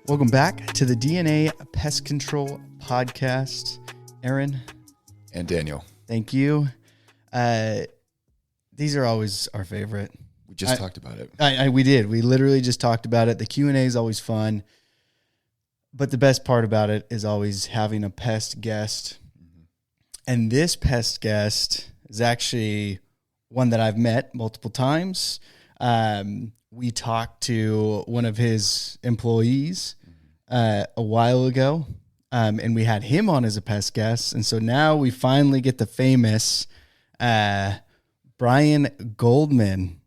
Welcome back to the DNA Pest Control Podcast. Aaron. And Daniel. Thank you. These are always our favorite. We just talked about it. We did. We literally just talked about it. The Q&A is always fun. But the best part about it is always having a pest guest. Mm-hmm. And this pest guest is actually one that I've met multiple times. We talked to one of his employees a while ago, and we had him on as a pest guest. And so now we finally get the famous Brian Goldman.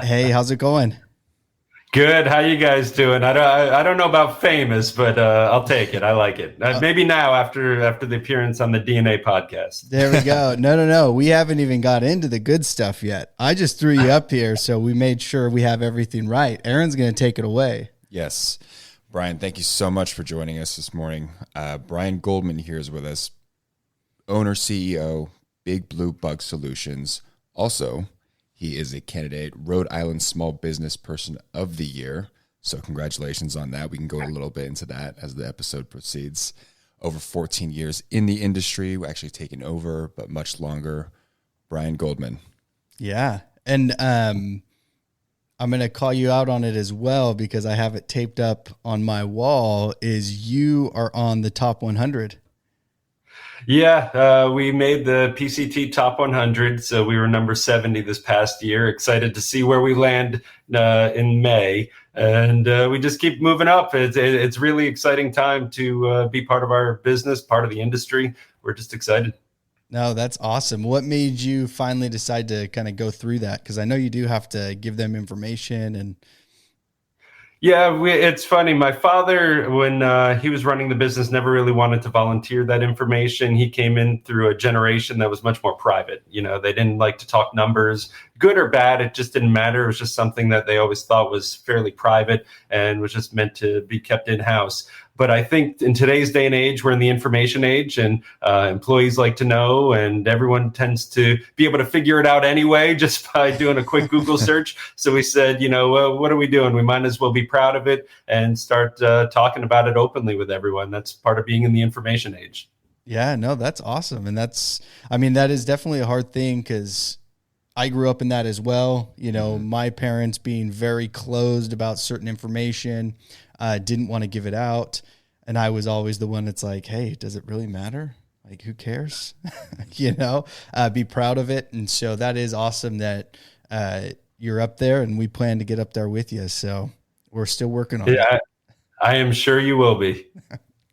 Hey, how's it going? Good. How you guys doing? I don't know about famous, but I'll take it. I like it. Maybe now after the appearance on the DNA podcast. There we go. No. We haven't even got into the good stuff yet. I just threw you up here, so we made sure we have everything right. Aaron's going to take it away. Yes. Brian, thank you so much for joining us this morning. Brian Goldman here is with us, owner, CEO, Big Blue Bug Solutions. Also, he is a candidate Rhode Island Small Business Person of the Year. So congratulations on that. We can go a little bit into that as the episode proceeds. Over 14 years in the industry, actually taken over, but much longer. Brian Goldman. Yeah. And I'm going to call you out on it as well because I have it taped up on my wall, is you are on the top 100. Yeah, we made the PCT Top 100, so we were number 70 this past year. Excited to see where we land in May, and we just keep moving up. It's really exciting time to be part of our business, part of the industry. We're just excited. No, that's awesome. What made you finally decide to kind of go through that? Because I know you do have to give them information and... Yeah, it's funny. My father, when he was running the business, never really wanted to volunteer that information. He came in through a generation that was much more private. You know, they didn't like to talk numbers, good or bad. It just didn't matter. It was just something that they always thought was fairly private and was just meant to be kept in-house. But I think in today's day and age, we're in the information age, and employees like to know, and everyone tends to be able to figure it out anyway just by doing a quick Google search. So we said, what are we doing? We might as well be proud of it and start talking about it openly with everyone. That's part of being in the information age. Yeah, no, that's awesome. And that is definitely a hard thing because I grew up in that as well. My parents being very closed about certain information, didn't want to give it out. And I was always the one that's like, hey, does it really matter? Like, who cares? Be proud of it. And so that is awesome that you're up there, and we plan to get up there with you. So we're still working on it. Yeah, I am sure you will be.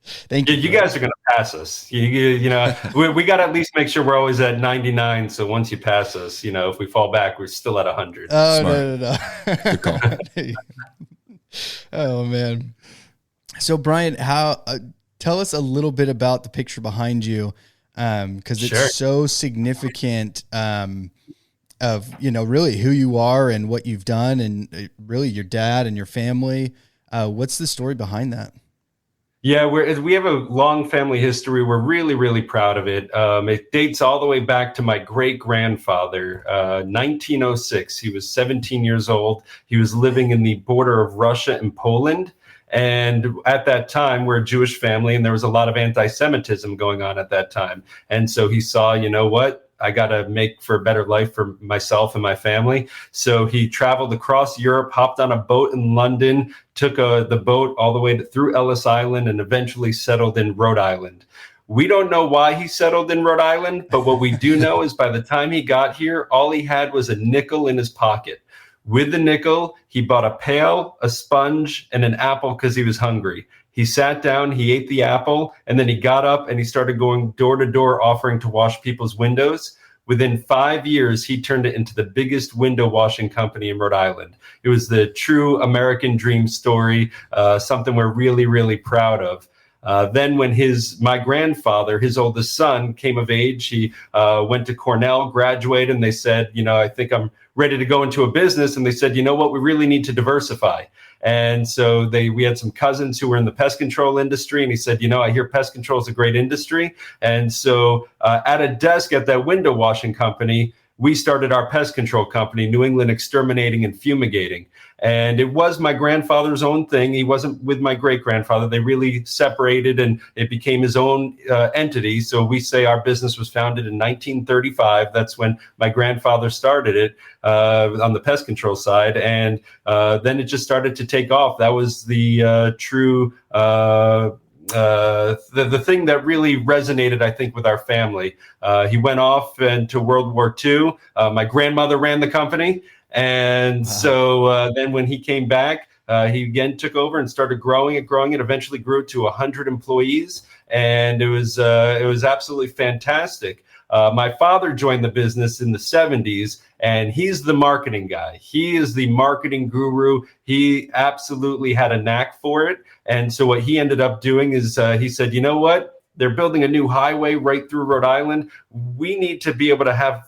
Thank you. You guys are going to pass us. We got to at least make sure we're always at 99. So once you pass us, if we fall back, we're still at 100. Oh, Smart. no. Good call. Oh, man. So, Brian, tell us a little bit about the picture behind you, because it's so significant of, really who you are and what you've done, and really your dad and your family. What's the story behind that? Yeah, we have a long family history. We're really, really proud of it. It dates all the way back to my great-grandfather, 1906. He was 17 years old. He was living in the border of Russia and Poland. And at that time, we're a Jewish family, and there was a lot of anti-Semitism going on at that time. And so he saw, I got to make for a better life for myself and my family. So he traveled across Europe, hopped on a boat in London, took the boat all the way through Ellis Island, and eventually settled in Rhode Island. We don't know why he settled in Rhode Island, but what we do know is by the time he got here, all he had was a nickel in his pocket. With the nickel, he bought a pail, a sponge, and an apple because he was hungry. He sat down, he ate the apple, and then he got up and he started going door to door offering to wash people's windows. Within 5 years, he turned it into the biggest window washing company in Rhode Island. It was the true American dream story, something we're really, really proud of. Then when my grandfather, his oldest son, came of age, he went to Cornell, graduated, and they said, I think I'm ready to go into a business. And they said, what, we really need to diversify. And so we had some cousins who were in the pest control industry. And he said, I hear pest control is a great industry. And so at a desk at that window washing company, we started our pest control company, New England Exterminating and Fumigating. And it was my grandfather's own thing. He wasn't with my great-grandfather. They really separated, and it became his own entity. So we say our business was founded in 1935. That's when my grandfather started it on the pest control side. And then it just started to take off. That was the true the thing that really resonated, I think, with our family. He went off into World War II. My grandmother ran the company. And wow. So then when he came back, he again took over and started growing it, eventually grew to 100 employees. And it was absolutely fantastic. My father joined the business in the 70s, and he's the marketing guy. He is the marketing guru. He absolutely had a knack for it. And so what he ended up doing is he said, you know what? They're building a new highway right through Rhode Island. We need to be able to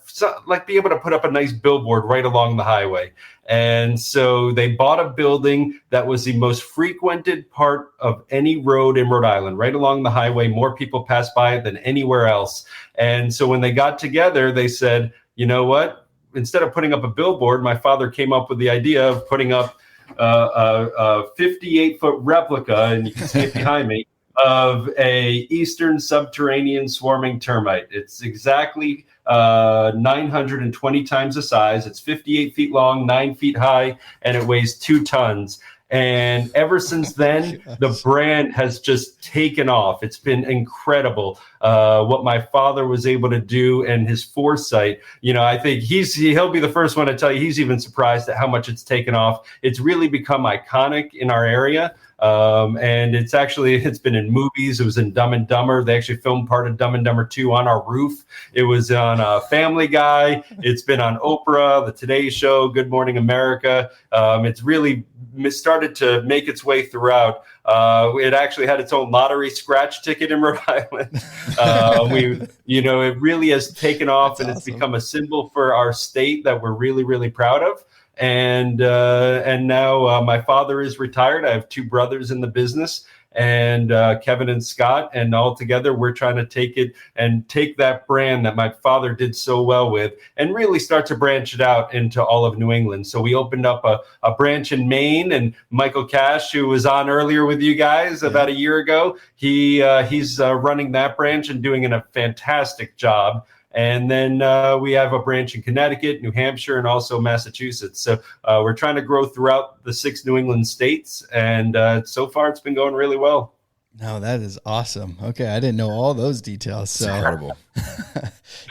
be able to put up a nice billboard right along the highway. And so they bought a building that was the most frequented part of any road in Rhode Island, right along the highway. More people pass by it than anywhere else. And so when they got together, they said, you know what? Instead of putting up a billboard, my father came up with the idea of putting up a 58-foot replica, and you can see it behind me, of a eastern subterranean swarming termite. It's exactly 920 times the size. It's 58 feet long, 9 feet high, and it weighs 2 tons. And ever since then, the brand has just taken off. It's been incredible what my father was able to do and his foresight. You know, I think he'll be the first one to tell you he's even surprised at how much it's taken off. It's really become iconic in our area. And it's been in movies. It was in Dumb and Dumber. They actually filmed part of Dumb and Dumber 2 on our roof. It was on Family Guy. It's been on Oprah, The Today Show, Good Morning America. It's really started to make its way throughout. It actually had its own lottery scratch ticket in Rhode Island. It really has taken off. That's and awesome. It's become a symbol for our state that we're really, really proud of. And now my father is retired. I have 2 brothers in the business, and Kevin and Scott, and all together we're trying to take that brand that my father did so well with and really start to branch it out into all of New England. So we opened up a branch in Maine, and Michael Cash, who was on earlier with you guys about a year ago, he's running that branch and doing a fantastic job. And then we have a branch in Connecticut, New Hampshire, and also Massachusetts. So we're trying to grow throughout the 6 New England states. And so far, it's been going really well. No, that is awesome. Okay, I didn't know all those details. So it's incredible.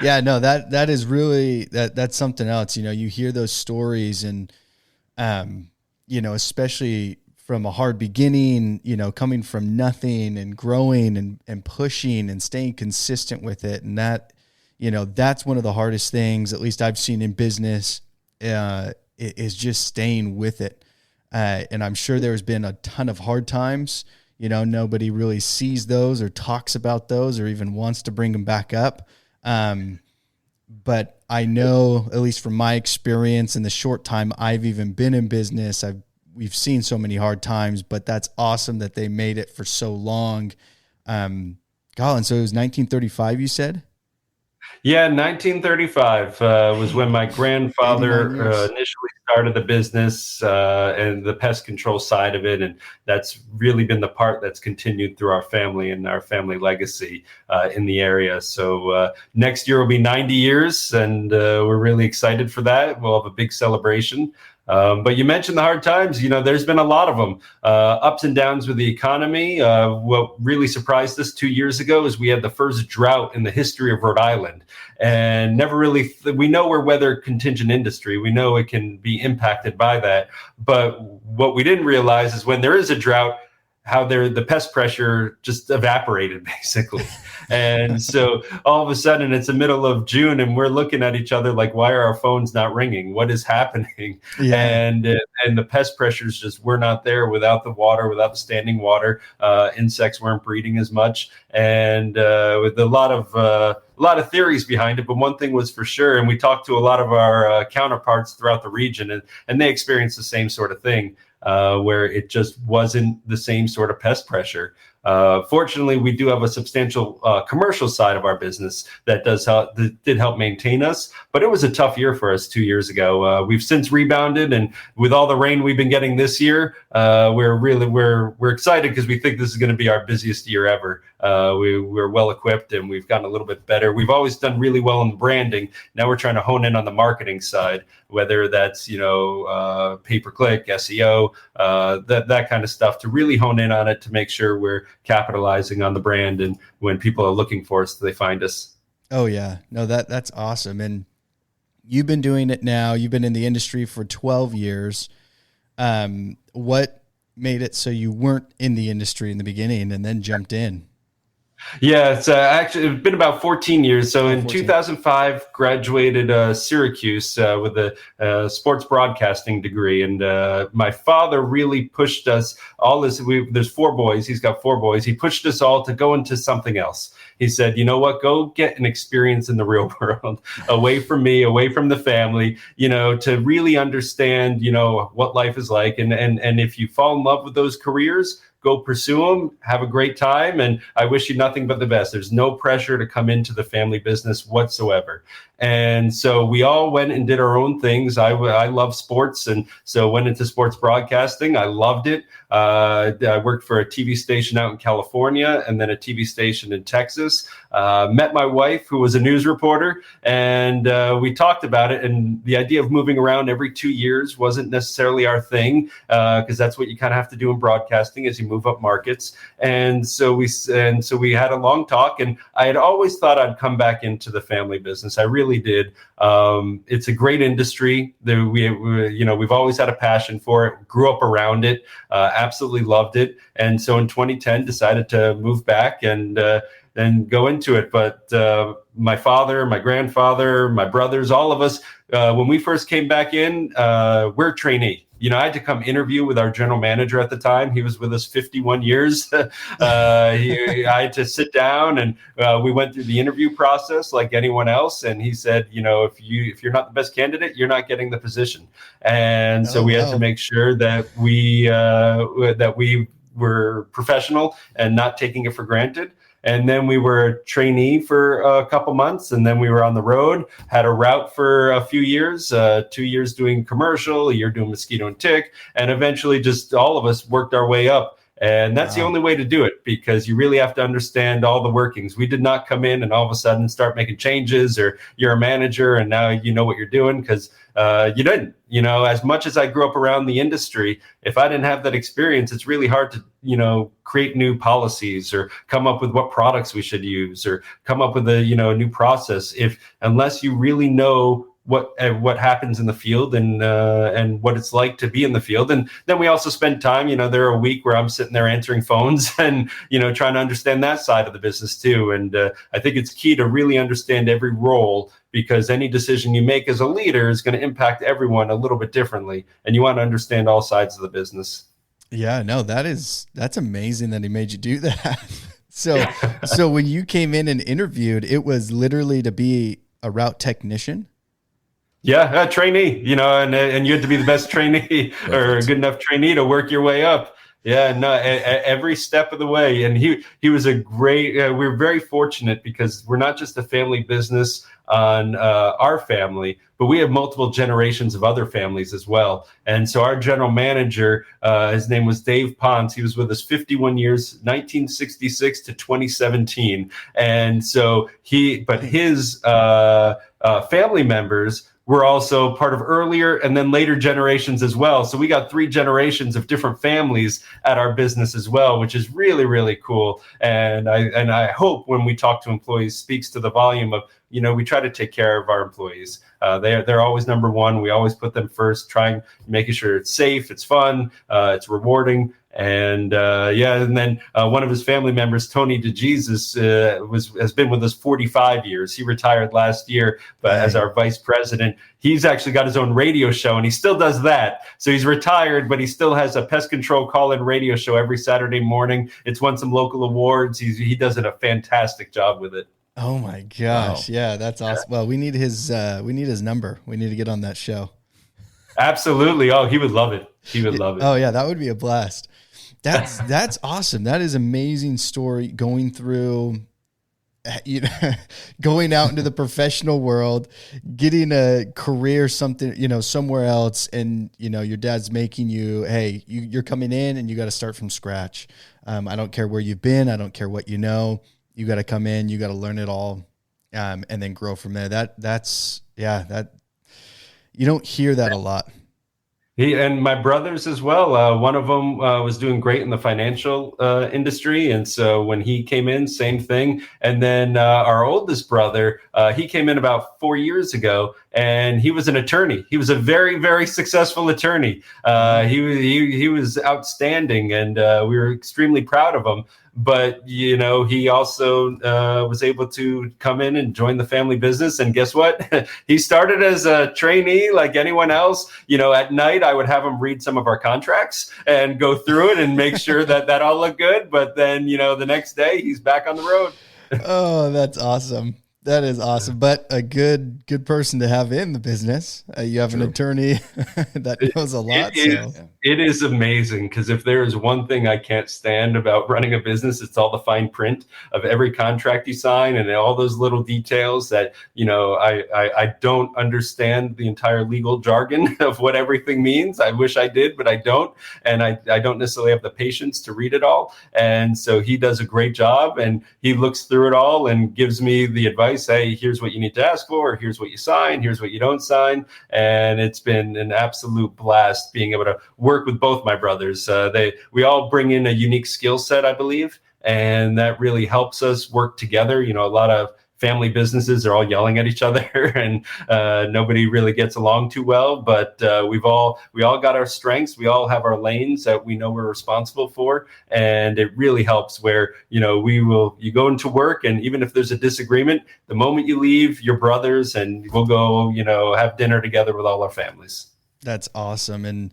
Yeah, no, that is really that's something else. You know, you hear those stories, and especially from a hard beginning, coming from nothing and growing and pushing and staying consistent with it, and that. That's one of the hardest things, at least I've seen in business, is just staying with it. And I'm sure there's been a ton of hard times. Nobody really sees those or talks about those or even wants to bring them back up. But I know, at least from my experience in the short time I've even been in business, we've seen so many hard times, but that's awesome that they made it for so long. Colin, so it was 1935, you said? Yeah, 1935 was when my grandfather initially started the business and the pest control side of it. And that's really been the part that's continued through our family and our family legacy in the area. So next year will be 90 years, and we're really excited for that. We'll have a big celebration. But you mentioned the hard times. There's been a lot of them, ups and downs with the economy. What really surprised us 2 years ago is we had the first drought in the history of Rhode Island, and we know we're weather contingent industry. We know it can be impacted by that. But what we didn't realize is when there is a drought, how the pest pressure just evaporated, basically. And so all of a sudden it's the middle of June and we're looking at each other like, why are our phones not ringing? What is happening? Yeah. And the pest pressures just were not there without the water, without the standing water. Insects weren't breeding as much, and with a lot of theories behind it. But one thing was for sure, and we talked to a lot of our counterparts throughout the region, and they experienced the same sort of thing. Where it just wasn't the same sort of pest pressure. Fortunately, we do have a substantial commercial side of our business that did help maintain us. But it was a tough year for us 2 years ago. We've since rebounded, and with all the rain we've been getting this year, we're excited because we think this is going to be our busiest year ever. We're well equipped, and we've gotten a little bit better. We've always done really well in branding. Now we're trying to hone in on the marketing side, whether that's pay-per-click, SEO, that kind of stuff, to really hone in on it, to make sure we're capitalizing on the brand, and when people are looking for us, they find us. Oh yeah, no, that's awesome. And you've been doing it now. You've been in the industry for 12 years. What made it so you weren't in the industry in the beginning and then jumped in? Yeah, it's it's been about 14 years. So in 2005, graduated Syracuse with a sports broadcasting degree. And my father really pushed us all this. There's 4 boys. He's got 4 boys. He pushed us all to go into something else. He said, you know what, go get an experience in the real world, away from me, away from the family, to really understand, what life is like. And if you fall in love with those careers, go pursue them, have a great time, and I wish you nothing but the best. There's no pressure to come into the family business whatsoever. And so we all went and did our own things. I love sports, and so went into sports broadcasting. I loved it. I worked for a TV station out in California, and then a TV station in Texas. Met my wife, who was a news reporter, and we talked about it. And the idea of moving around every 2 years wasn't necessarily our thing, because that's what you kind of have to do in broadcasting as you move up markets. And so we had a long talk, and I had always thought I'd come back into the family business. I really did. It's a great industry. We've always had a passion for it. Grew up around it. Absolutely loved it. And so in 2010, decided to move back and go into it. But my father, my grandfather, my brothers, all of us, when we first came back in, we're trainee. I had to come interview with our general manager at the time. He was with us 51 years. I had to sit down, and we went through the interview process like anyone else. And he said, if you're not the best candidate, you're not getting the position. And so we had to make sure that we were professional and not taking it for granted. And then we were a trainee for a couple months, and then we were on the road, had a route for a few years, 2 years doing commercial, a year doing mosquito and tick, and eventually just all of us worked our way up. And that's the only way to do it, because you really have to understand all the workings. We did not come in and all of a sudden start making changes, or you're a manager and now you know what you're doing, because you didn't. As much as I grew up around the industry, if I didn't have that experience, it's really hard to, create new policies or come up with what products we should use or come up with a new process, unless you really know what happens in the field and what it's like to be in the field. And then we also spend time, there are a week where I'm sitting there answering phones and, trying to understand that side of the business too. And I think it's key to really understand every role, because any decision you make as a leader is going to impact everyone a little bit differently. And you want to understand all sides of the business. Yeah, no, that's amazing that he made you do that. So when you came in and interviewed, it was literally to be a route technician. Yeah, a trainee, and you had to be the best trainee or a good enough trainee to work your way up. Yeah, no, every step of the way. And he was a great, we're very fortunate, because we're not just a family business on our family, but we have multiple generations of other families as well. And so our general manager, his name was Dave Ponce. He was with us 51 years, 1966 to 2017. And so his family members were also part of earlier and then later generations as well. So we got 3 generations of different families at our business as well, which is really, really cool. And I hope when we talk to employees speaks to the volume of, we try to take care of our employees. They're always number one. We always put them first, making sure it's safe, it's fun, it's rewarding. And and then one of his family members, Tony DeJesus, has been with us 45 years. He retired last year, but as our vice president, he's actually got his own radio show, and he still does that. So he's retired, but he still has a pest control call-in radio show every Saturday morning. It's won some local awards. He does a fantastic job with it. Oh my gosh! Wow. Yeah, that's awesome. Well, we need his number. We need to get on that show. Absolutely. Oh, he would love it. He would love it. Oh yeah, that would be a blast. That's awesome. That is amazing story going through, you know, going out into the professional world, getting a career, something, you know, somewhere else. And, you know, your dad's making you, hey, you're coming in and you got to start from scratch. I don't care where you've been. I don't care what you know. You got to come in, you got to learn it all. And then grow from there. That's you don't hear that a lot. He and my brothers as well. One of them was doing great in the financial industry, and so when he came in, same thing. And then our oldest brother, he came in about 4 years ago, and he was an attorney. He was a very, very successful attorney. He was outstanding, and we were extremely proud of him. But, you know, he also was able to come in and join the family business. And guess what? He started as a trainee like anyone else. You know, at night, I would have him read some of our contracts and go through it and make sure that all looked good. But then, you know, the next day he's back on the road. Oh, that's awesome. That is awesome, but a good person to have in the business. You have an attorney that knows a lot. It is amazing, because if there is one thing I can't stand about running a business, it's all the fine print of every contract you sign and all those little details that, you know, I don't understand the entire legal jargon of what everything means. I wish I did, but I don't. And I don't necessarily have the patience to read it all. And so he does a great job, and he looks through it all and gives me the advice. Hey, here's what you need to ask for. Here's what you sign. Here's what you don't sign. And it's been an absolute blast being able to work with both my brothers. We all bring in a unique skill set, I believe, and that really helps us work together. You know, a lot of family businesses are all yelling at each other, and nobody really gets along too well. But we all got our strengths. We all have our lanes that we know we're responsible for, and it really helps. Where, you know, you go into work, and even if there's a disagreement, the moment you leave, your brothers, and we'll go, you know, have dinner together with all our families. That's awesome. And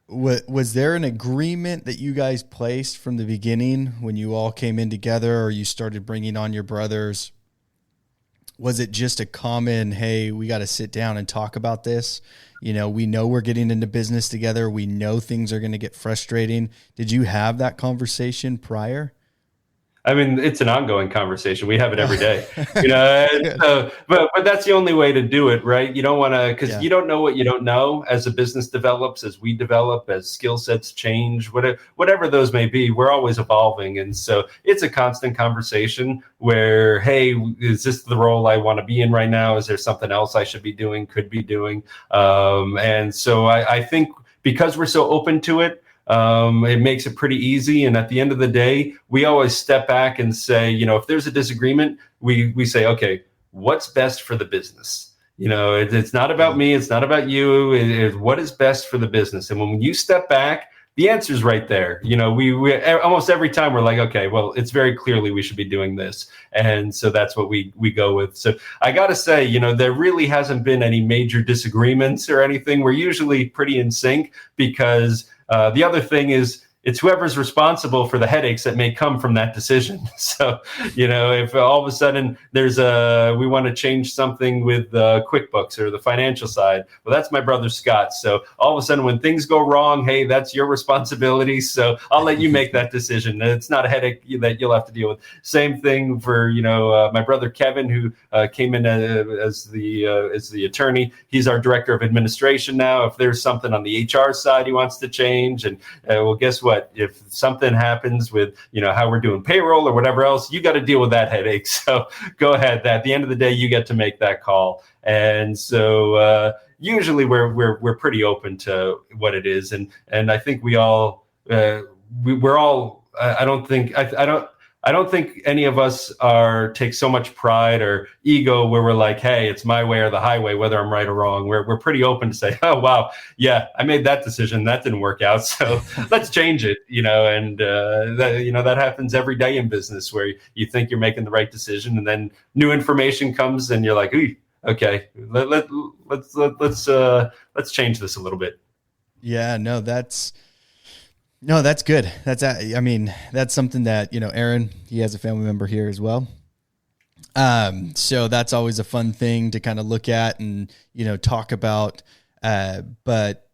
was there an agreement that you guys placed from the beginning when you all came in together, or you started bringing on your brothers? Was it just a common, hey, we got to sit down and talk about this? You know, we know we're getting into business together. We know things are going to get frustrating. Did you have that conversation prior? I mean, it's an ongoing conversation. We have it every day, you know. So, but that's the only way to do it, right? You don't want to, because you don't know what you don't know. As a business develops, as we develop, as skill sets change, whatever those may be, we're always evolving, and so it's a constant conversation. Where, hey, is this the role I want to be in right now? Is there something else I should be doing? Could be doing? And so I think because we're so open to it. It makes it pretty easy. And at the end of the day, we always step back and say, you know, if there's a disagreement, we say, okay, what's best for the business? You know, it's not about me. It's not about you. It's what is best for the business. And when you step back, the answer's right there. You know, we almost every time we're like, okay, well, it's very clearly we should be doing this. And so that's what we go with. So I got to say, you know, there really hasn't been any major disagreements or anything. We're usually pretty in sync, because the other thing is, it's whoever's responsible for the headaches that may come from that decision. So, you know, if all of a sudden we want to change something with QuickBooks or the financial side, well, that's my brother Scott. So all of a sudden when things go wrong, hey, that's your responsibility. So I'll let you make that decision. It's not a headache that you'll have to deal with. Same thing for, you know, my brother Kevin, who came in as the attorney. He's our director of administration now. If there's something on the HR side he wants to change, and well, guess what? If something happens with, you know, how we're doing payroll or whatever else, you got to deal with that headache. So go ahead. At the end of the day, you get to make that call. And so usually we're pretty open to what it is, and I think we're all. I don't think any of us take so much pride or ego where we're like, hey, it's my way or the highway, whether I'm right or wrong. We're pretty open to say, oh, wow, yeah, I made that decision. That didn't work out. So let's change it, you know, and that happens every day in business, where you think you're making the right decision, and then new information comes and you're like, ooh, okay, let's change this a little bit. Yeah, that's good. That's something that, you know, Aaron, he has a family member here as well. So that's always a fun thing to kind of look at and, you know, talk about. But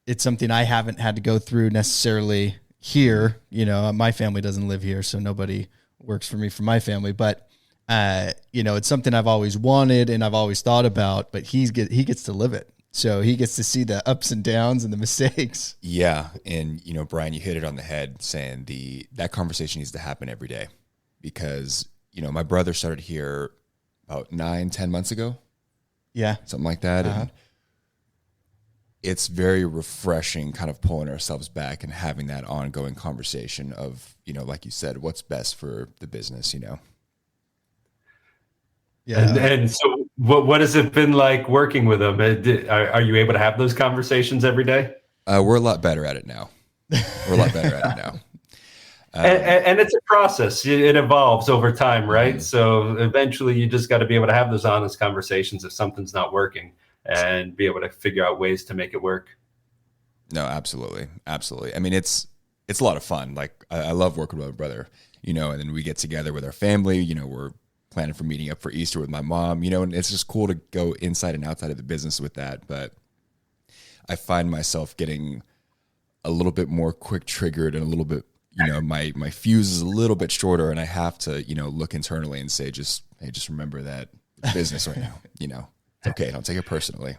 it's something I haven't had to go through necessarily here. My family doesn't live here, so nobody works for me from my family. But it's something I've always wanted and I've always thought about. But he gets to live it, so he gets to see the ups and downs and the mistakes. Yeah, and Brian, you hit it on the head, saying that conversation needs to happen every day, because my brother started here about 9-10 months ago. Yeah, something like that. And it's very refreshing kind of pulling ourselves back and having that ongoing conversation of, like you said, what's best for the business, Yeah. And so what has it been like working with them? Are you able to have those conversations every day? We're a lot better at it now. And it's a process. It evolves over time, right? Mm-hmm. So eventually you just got to be able to have those honest conversations if something's not working, and be able to figure out ways to make it work. No, absolutely. I mean, it's a lot of fun. Like I love working with my brother, and then we get together with our family, we're planning for meeting up for Easter with my mom, and it's just cool to go inside and outside of the business with that. But I find myself getting a little bit more quick triggered and a little bit, my fuse is a little bit shorter, and I have to, look internally and say, just remember that it's business right now, it's okay. Don't take it personally,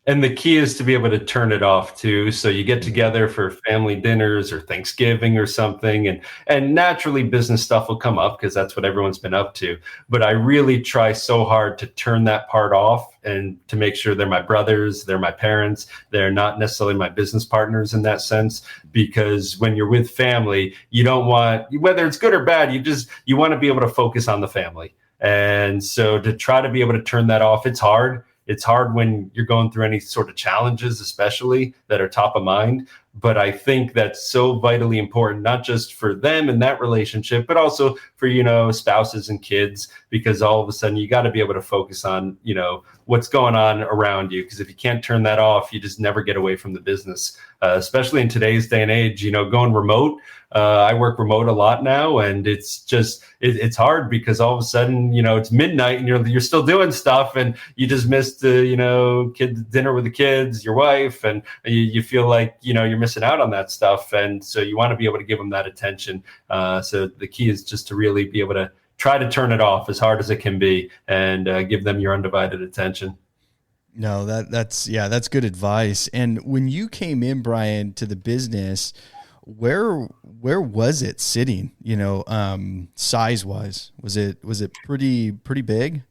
And the key is to be able to turn it off too. So you get together for family dinners or Thanksgiving or something, and naturally business stuff will come up because that's what everyone's been up to. But I really try so hard to turn that part off and to make sure they're my brothers, they're my parents, they're not necessarily my business partners in that sense. Because when you're with family, you don't want, whether it's good or bad, you want to be able to focus on the family. And so to try to be able to turn that off, it's hard. It's hard when you're going through any sort of challenges, especially that are top of mind. But I think that's so vitally important, not just for them in that relationship, but also for, spouses and kids, because all of a sudden you got to be able to focus on, what's going on around you. Because if you can't turn that off, you just never get away from the business, especially in today's day and age, going remote. I work remote a lot now, and it's just, it's hard because all of a sudden, it's midnight and you're still doing stuff, and you just missed the, kids dinner with the kids, your wife, and you feel like, you're missing out on that stuff. And so you want to be able to give them that attention. So the key is just to really be able to try to turn it off as hard as it can be, and give them your undivided attention. No, that's good advice. And when you came in, Brian, to the business, where was it sitting, size wise? Was it pretty big?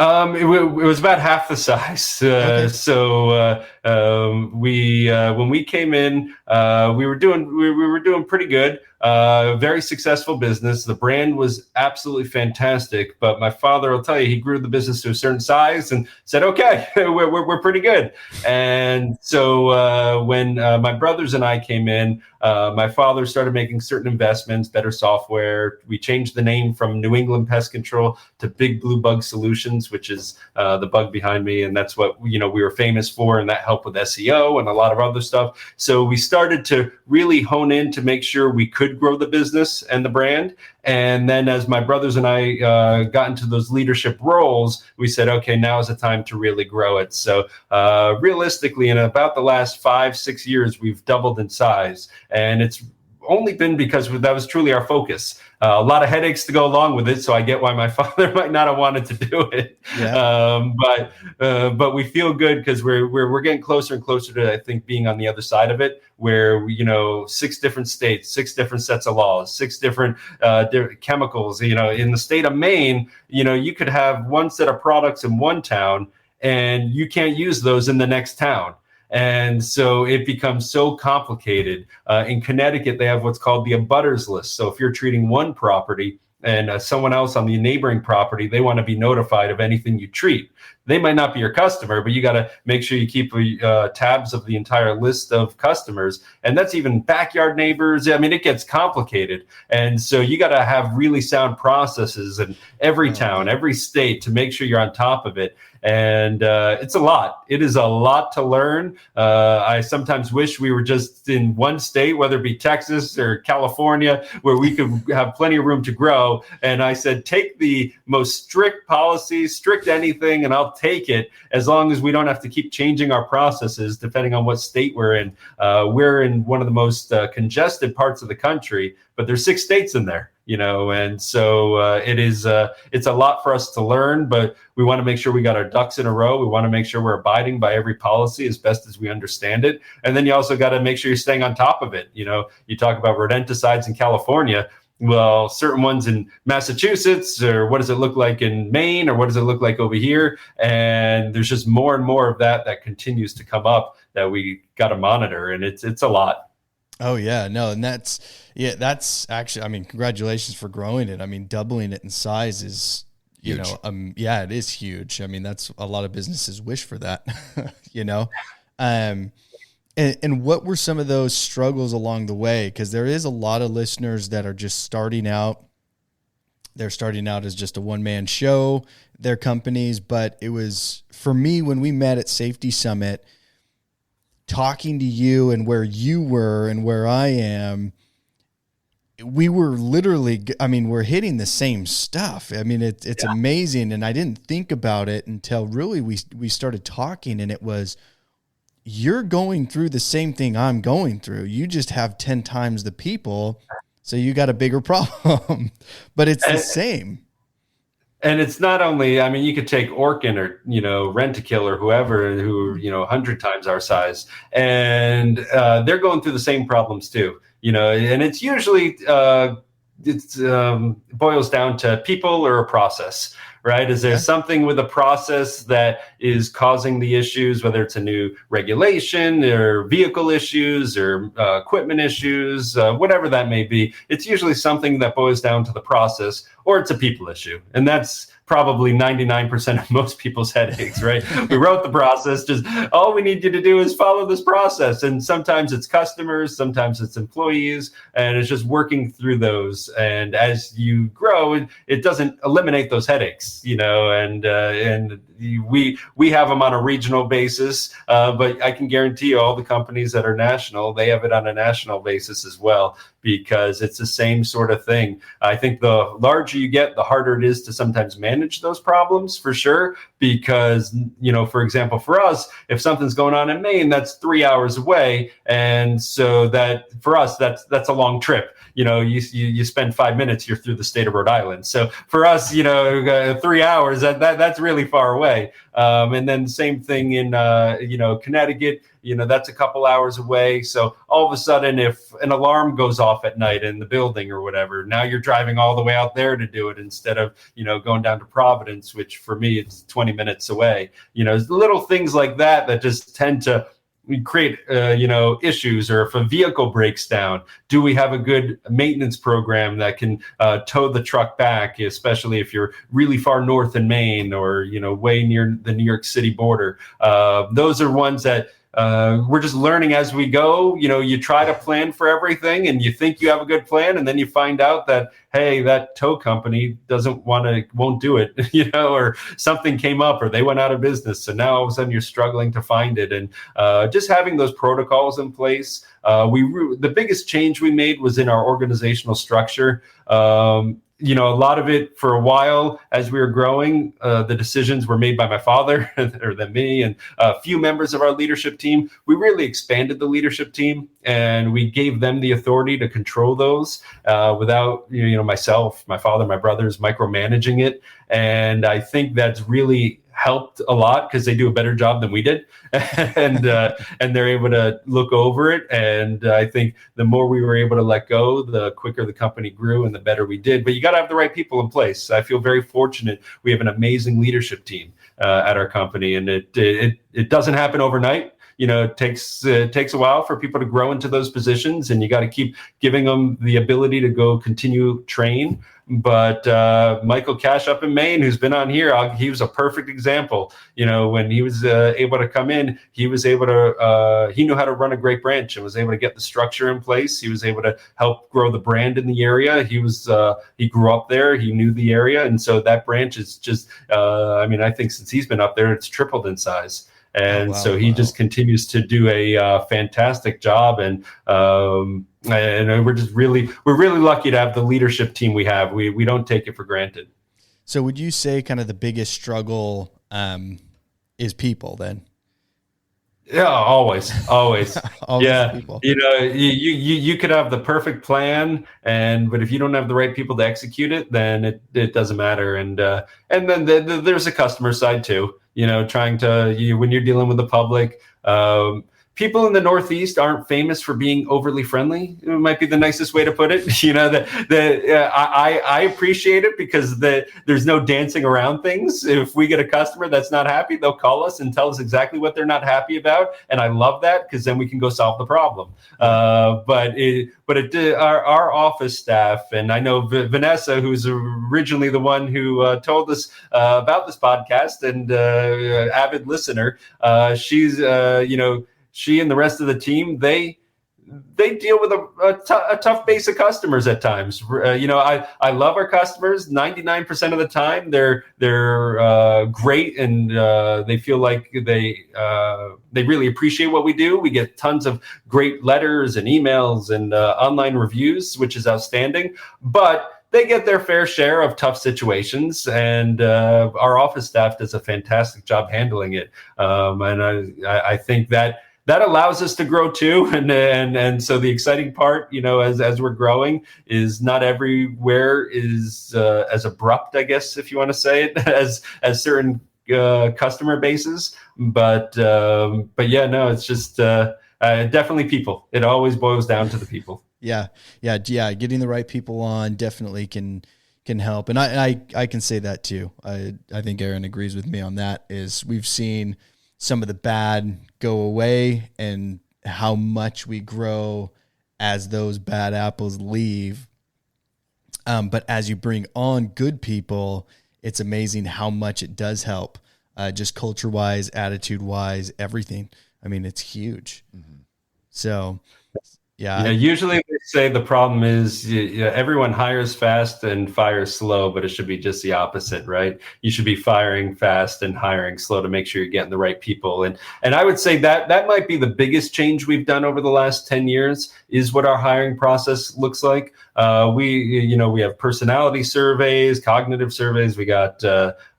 It was about half the size. Okay. So when we came in, we were doing pretty good. Very successful business. The brand was absolutely fantastic. But my father will tell you, he grew the business to a certain size and said, "Okay, we're pretty good." And so when my brothers and I came in, my father started making certain investments, better software. We changed the name from New England Pest Control to Big Blue Bug Solutions, which is the bug behind me, and that's what we were famous for, and that helped with SEO and a lot of other stuff. So we started to really hone in to make sure we could grow the business and the brand. And then as my brothers and I got into those leadership roles, we said, okay, now is the time to really grow it. So realistically, in about the last 5-6 years, we've doubled in size. And it's only been because that was truly our focus. A lot of headaches to go along with it, so I get why my father might not have wanted to do it. Yeah. But we feel good because we're getting closer and closer to, I think, being on the other side of it, where 6 different states, 6 different sets of laws, 6 different chemicals. In the state of Maine, you could have one set of products in one town, and you can't use those in the next town. And so it becomes so complicated. In Connecticut, they have what's called the abutters list. So if you're treating one property and someone else on the neighboring property, they want to be notified of anything you treat. They might not be your customer, but you got to make sure you keep tabs of the entire list of customers. And that's even backyard neighbors. I mean, it gets complicated. And so you got to have really sound processes in every town, every state, to make sure you're on top of it. And it's a lot. It is a lot to learn. I sometimes wish we were just in one state, whether it be Texas or California, where we could have plenty of room to grow. And I said, take the most strict policies, strict anything, and I'll take it, as long as we don't have to keep changing our processes depending on what state we're in. We're in one of the most congested parts of the country, but there's 6 states in there, and so it's a lot for us to learn, but we want to make sure we got our ducks in a row. We want to make sure we're abiding by every policy as best as we understand it. And then you also got to make sure you're staying on top of it. You talk about rodenticides in California. Well, certain ones in Massachusetts, or what does it look like in Maine, or what does it look like over here? And there's just more and more of that continues to come up that we got to monitor, and it's a lot. Oh yeah, no, and that's actually, I mean, congratulations for growing it. I mean, doubling it in size is, huge. It is huge. I mean, that's a lot of businesses wish for that, And what were some of those struggles along the way? Because there is a lot of listeners that are just starting out. They're starting out as just a one-man show, their companies. But it was, for me, when we met at Safety Summit, talking to you and where you were and where I am, we were literally, we're hitting the same stuff. I mean, it's amazing. And I didn't think about it until really we started talking, and it was, you're going through the same thing I'm going through. You just have 10 times the people, so you got a bigger problem, but it's the same. And it's not only, you could take Orkin or, Rent-A-Kill or whoever, who, 100 times our size, and they're going through the same problems too, and it's usually, boils down to people or a process. Right? Is there something with a process that is causing the issues, whether it's a new regulation or vehicle issues or equipment issues, whatever that may be? It's usually something that boils down to the process, or it's a people issue. And that's probably 99% of most people's headaches, right? We wrote the process, just all we need you to do is follow this process. And sometimes it's customers, sometimes it's employees, and it's just working through those. And as you grow, it doesn't eliminate those headaches, and we have them on a regional basis, but I can guarantee you all the companies that are national, they have it on a national basis as well, because it's the same sort of thing. I think the larger you get, the harder it is to sometimes manage those problems, for sure, because, for example, for us, if something's going on in Maine, that's 3 hours away. And so that for us, that's a long trip. You spend 5 minutes, you're through the state of Rhode Island. So for us, 3 hours, that's really far away. And then same thing in, Connecticut, that's a couple hours away. So all of a sudden, if an alarm goes off at night in the building or whatever, now you're driving all the way out there to do it instead of, going down to Providence, which for me, it's 20 minutes away. Little things like that just tend to create, issues. Or if a vehicle breaks down, do we have a good maintenance program that can tow the truck back, especially if you're really far north in Maine or, way near the New York City border? Those are ones that we're just learning as we go. You try to plan for everything and you think you have a good plan, and then you find out that, hey, that tow company won't do it, or something came up or they went out of business. So now all of a sudden you're struggling to find it. And just having those protocols in place. The biggest change we made was in our organizational structure. A lot of it for a while as we were growing, the decisions were made by my father or than me and a few members of our leadership team. We really expanded the leadership team and we gave them the authority to control those without, myself, my father, my brothers micromanaging it. And I think that's really helped a lot because they do a better job than we did, and they're able to look over it. And I think the more we were able to let go, the quicker the company grew and the better we did. But you got to have the right people in place. I feel very fortunate. We have an amazing leadership team at our company, and it doesn't happen overnight. it takes a while for people to grow into those positions, and you got to keep giving them the ability to go continue train. But Michael Cash up in Maine, who's been on here, he was a perfect example. When he was able to come in, he was able to, he knew how to run a great branch and was able to get the structure in place. He was able to help grow the brand in the area. He grew up there. He knew the area. And so that branch is just, I think since he's been up there, it's tripled in size. And so he just continues to do a fantastic job. And we're really lucky to have the leadership team we have. We don't take it for granted. So would you say kind of the biggest struggle is people then? Yeah, always. Yeah, people. You could have the perfect plan, but if you don't have the right people to execute it, then it doesn't matter. And then there's a customer side too. Trying to when you're dealing with the public. People in the Northeast aren't famous for being overly friendly. It might be the nicest way to put it. I appreciate it because there's no dancing around things. If we get a customer that's not happy, they'll call us and tell us exactly what they're not happy about, and I love that because then we can go solve the problem. But our office staff, and I know Vanessa, who's originally the one who told us about this podcast and avid listener, she's she and the rest of the team, they deal with a tough base of customers at times. I love our customers. 99% of the time, they're great, and they feel like they really appreciate what we do. We get tons of great letters and emails and online reviews, which is outstanding. But they get their fair share of tough situations, and our office staff does a fantastic job handling it. And I think that allows us to grow too, and so the exciting part, as we're growing, is not everywhere is as abrupt, I guess, if you want to say it, as certain customer bases. But yeah, no, it's just definitely people. It always boils down to the people. Yeah. Getting the right people on definitely can help, and I can say that too. I think Aaron agrees with me on that. Is we've seen some of the bad go away and how much we grow as those bad apples leave. But as you bring on good people, it's amazing how much it does help, just culture wise, attitude wise, everything. I mean, it's huge. Mm-hmm. So yeah. Usually they say the problem is everyone hires fast and fires slow, but it should be just the opposite, right? You should be firing fast and hiring slow to make sure you're getting the right people. And I would say that might be the biggest change we've done over the last 10 years is what our hiring process looks like. We have personality surveys, cognitive surveys. We got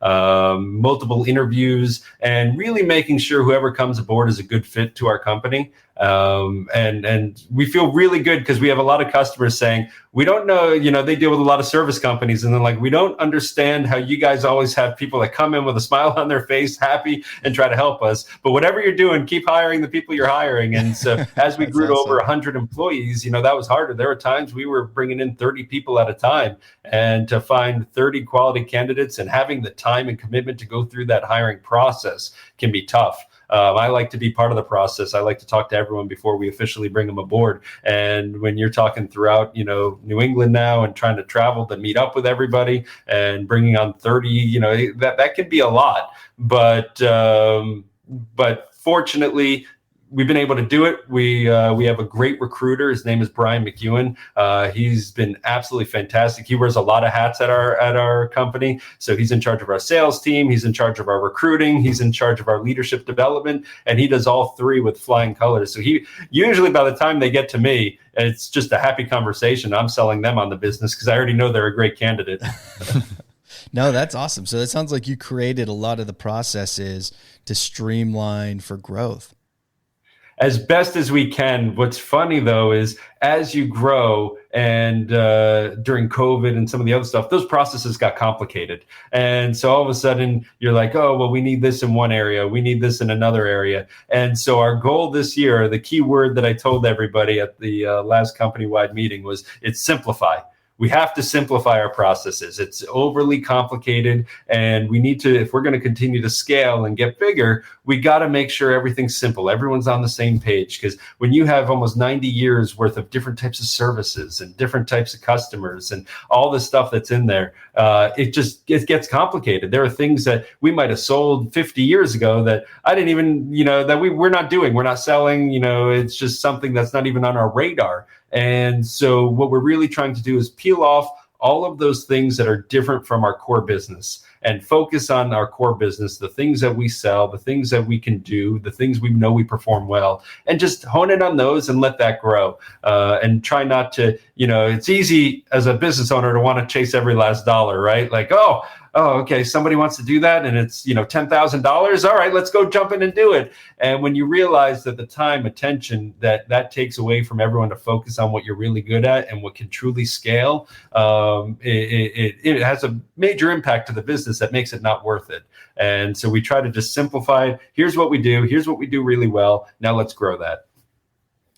multiple interviews, and really making sure whoever comes aboard is a good fit to our company. And we feel really good because we have a lot of customers saying, we don't know, they deal with a lot of service companies, and they're like, we don't understand how you guys always have people that come in with a smile on their face, happy, and try to help us. But whatever you're doing, keep hiring the people you're hiring. And so as we grew to over 100 employees, that was harder. There were times we were bringing in 30 people at a time, and to find 30 quality candidates and having the time and commitment to go through that hiring process can be tough. I like to be part of the process. I like to talk to everyone before we officially bring them aboard. And when you're talking throughout, New England now and trying to travel to meet up with everybody and bringing on 30, that can be a lot. But fortunately, we've been able to do it. We have a great recruiter. His name is Brian McEwen. He's been absolutely fantastic. He wears a lot of hats at our company. So he's in charge of our sales team. He's in charge of our recruiting. He's in charge of our leadership development, and he does all three with flying colors. So he usually, by the time they get to me, it's just a happy conversation. I'm selling them on the business because I already know they're a great candidate. No, that's awesome. So it sounds like you created a lot of the processes to streamline for growth. As best as we can. What's funny, though, is as you grow and during COVID and some of the other stuff, those processes got complicated. And so all of a sudden you're like, oh, well, we need this in one area. We need this in another area. And so our goal this year, the key word that I told everybody at the last company-wide meeting was it's simplify. we have to simplify our processes. It's overly complicated, and we need to, if we're going to continue to scale and get bigger, we got to make sure everything's simple. Everyone's on the same page, because when you have almost 90 years worth of different types of services and different types of customers and all the stuff that's in there, it gets complicated. There are things that we might have sold 50 years ago that I didn't even, that we're not doing, we're not selling, it's just something that's not even on our radar. And so what we're really trying to do is peel off all of those things that are different from our core business and focus on our core business, the things that we sell, the things that we can do, the things we know we perform well, and just hone in on those and let that grow. And try not to, it's easy as a business owner to want to chase every last dollar, right? Like, oh, okay, somebody wants to do that and it's, $10,000. All right, let's go jump in and do it. And when you realize that the time, attention that takes away from everyone to focus on what you're really good at and what can truly scale, it has a major impact to the business that makes it not worth it. And so we try to just simplify it. Here's what we do. Here's what we do really well. Now let's grow that.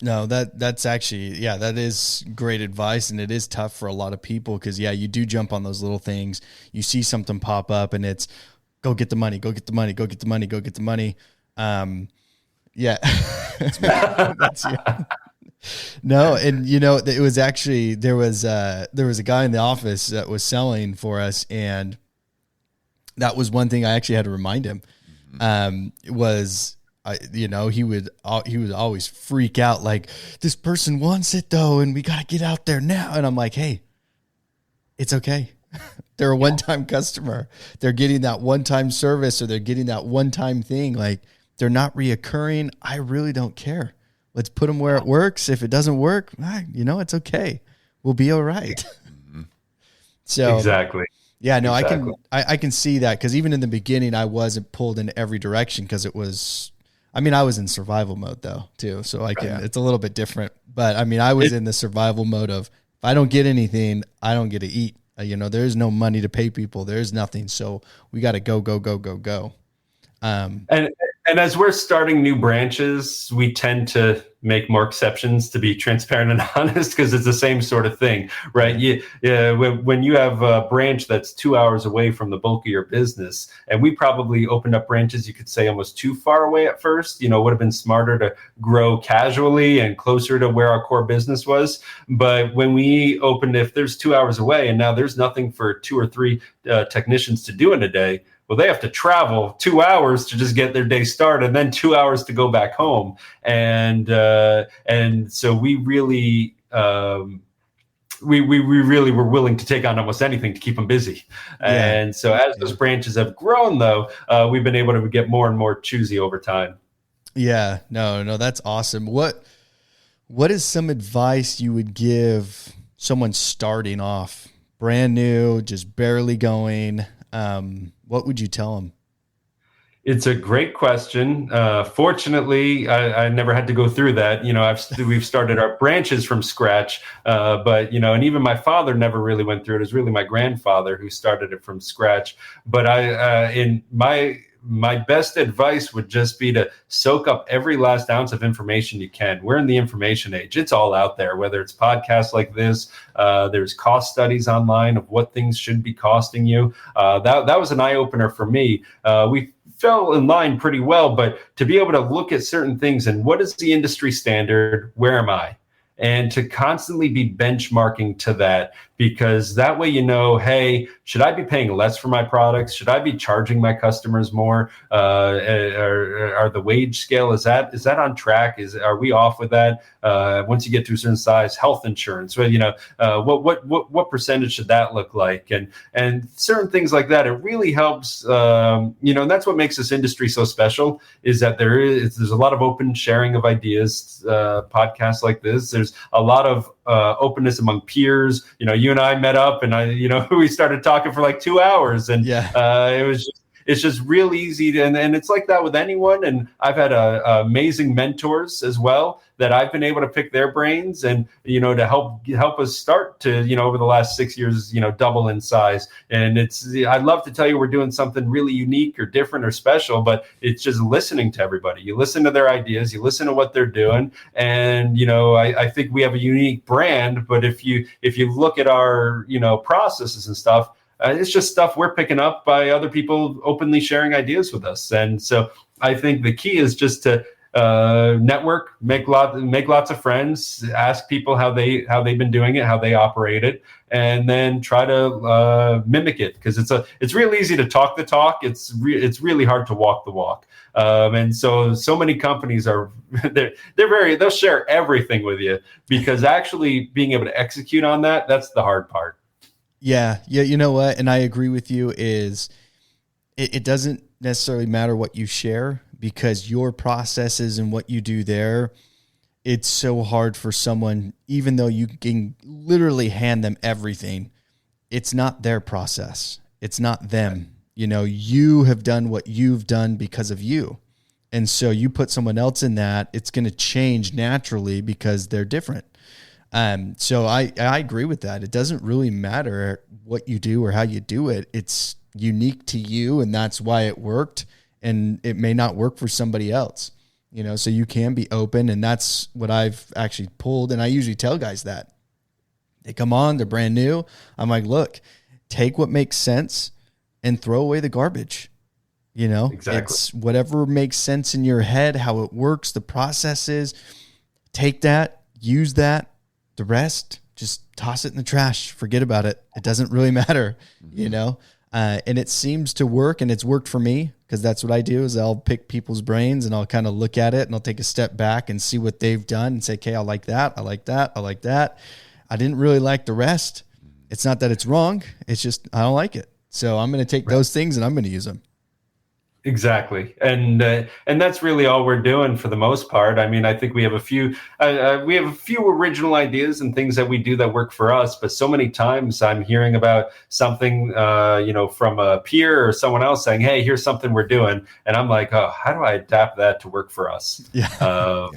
No, that's actually, that is great advice. And it is tough for a lot of people because, you do jump on those little things. You see something pop up and it's go get the money, go get the money, go get the money, go get the money. That's No, and it was actually, there was a guy in the office that was selling for us. And that was one thing I actually had to remind him, he would always freak out like, this person wants it though, and we got to get out there now. And I'm like, hey, it's okay. They're a one-time customer. They're getting that one-time service, or they're getting that one-time thing. Like, they're not reoccurring. I really don't care. Let's put them where it works. If it doesn't work, it's okay. We'll be all right. So exactly. Yeah, no, exactly. I can see that, because even in the beginning, I wasn't pulled in every direction because it was. I was in survival mode though too, so it's a little bit different. But I was in the survival mode of, if I don't get anything, I don't get to eat. There's no money to pay people. There's nothing, so we got to go. And as we're starting new branches, we tend to make more exceptions, to be transparent and honest, because it's the same sort of thing, right? When you have a branch that's 2 hours away from the bulk of your business, and we probably opened up branches, you could say almost too far away at first, would have been smarter to grow casually and closer to where our core business was. But when we opened, if there's 2 hours away and now there's nothing for 2 or 3 technicians to do in a day, well, they have to travel 2 hours to just get their day started, and then 2 hours to go back home. And so we really we really were willing to take on almost anything to keep them busy. Yeah. And so as those branches have grown, though, we've been able to get more and more choosy over time. Yeah, no, that's awesome. What is some advice you would give someone starting off, brand new, just barely going? What would you tell them? It's a great question. Fortunately, I never had to go through that. We've started our branches from scratch, but and even my father never really went through it. It was really my grandfather who started it from scratch. But my best advice would just be to soak up every last ounce of information you can. We're in the information age. It's all out there, whether it's podcasts like this, there's cost studies online of what things should be costing you. That was an eye opener for me. We fell in line pretty well, but to be able to look at certain things and what is the industry standard, where am I? And to constantly be benchmarking to that, because that way, hey, should I be paying less for my products? Should I be charging my customers more? Are the wage scale, is that on track? Are we off with that? Once you get to a certain size, health insurance, what percentage should that look like? And certain things like that. It really helps, and that's what makes this industry so special, is that there's a lot of open sharing of ideas, podcasts like this. There's a lot of openness among peers. You and I met up, and we started talking for like 2 hours, and it was just, it's just real easy to, and it's like that with anyone. And I've had amazing mentors as well that I've been able to pick their brains and, to help us start to, over the last 6 years, double in size. And I'd love to tell you we're doing something really unique or different or special, but it's just listening to everybody. You listen to their ideas, you listen to what they're doing. And, I think we have a unique brand, but if you look at our, processes and stuff, it's just stuff we're picking up by other people openly sharing ideas with us. And so I think the key is just to network, make lots of friends, ask people how they've been doing it, how they operate it, and then try to mimic it, because it's real easy to talk the talk. It's really hard to walk the walk. And so many companies they'll share everything with you, because actually being able to execute on that's the hard part. Yeah. You know what? And I agree with you is it doesn't necessarily matter what you share, because your processes and what you do there, it's so hard for someone, even though you can literally hand them everything, it's not their process. It's not them. You have done what you've done because of you. And so you put someone else in that, it's going to change naturally because they're different. So I agree with that. It doesn't really matter what you do or how you do it. It's unique to you, and that's why it worked. And it may not work for somebody else, so you can be open. And that's what I've actually pulled. And I usually tell guys that they come on, they're brand new. I'm like, look, take what makes sense and throw away the garbage. Exactly. It's whatever makes sense in your head, how it works, the processes, take that, use that. The rest, just toss it in the trash. Forget about it. It doesn't really matter, and it seems to work, and it's worked for me, because that's what I do is I'll pick people's brains and I'll kind of look at it and I'll take a step back and see what they've done and say, okay, I like that. I like that. I like that. I didn't really like the rest. It's not that it's wrong. It's just, I don't like it. So I'm going to take those things and I'm going to use them. Exactly. And that's really all we're doing for the most part. I mean, I think we have a few original ideas and things that we do that work for us, but so many times I'm hearing about something, from a peer or someone else saying, hey, here's something we're doing. And I'm like, oh, how do I adapt that to work for us? Yeah.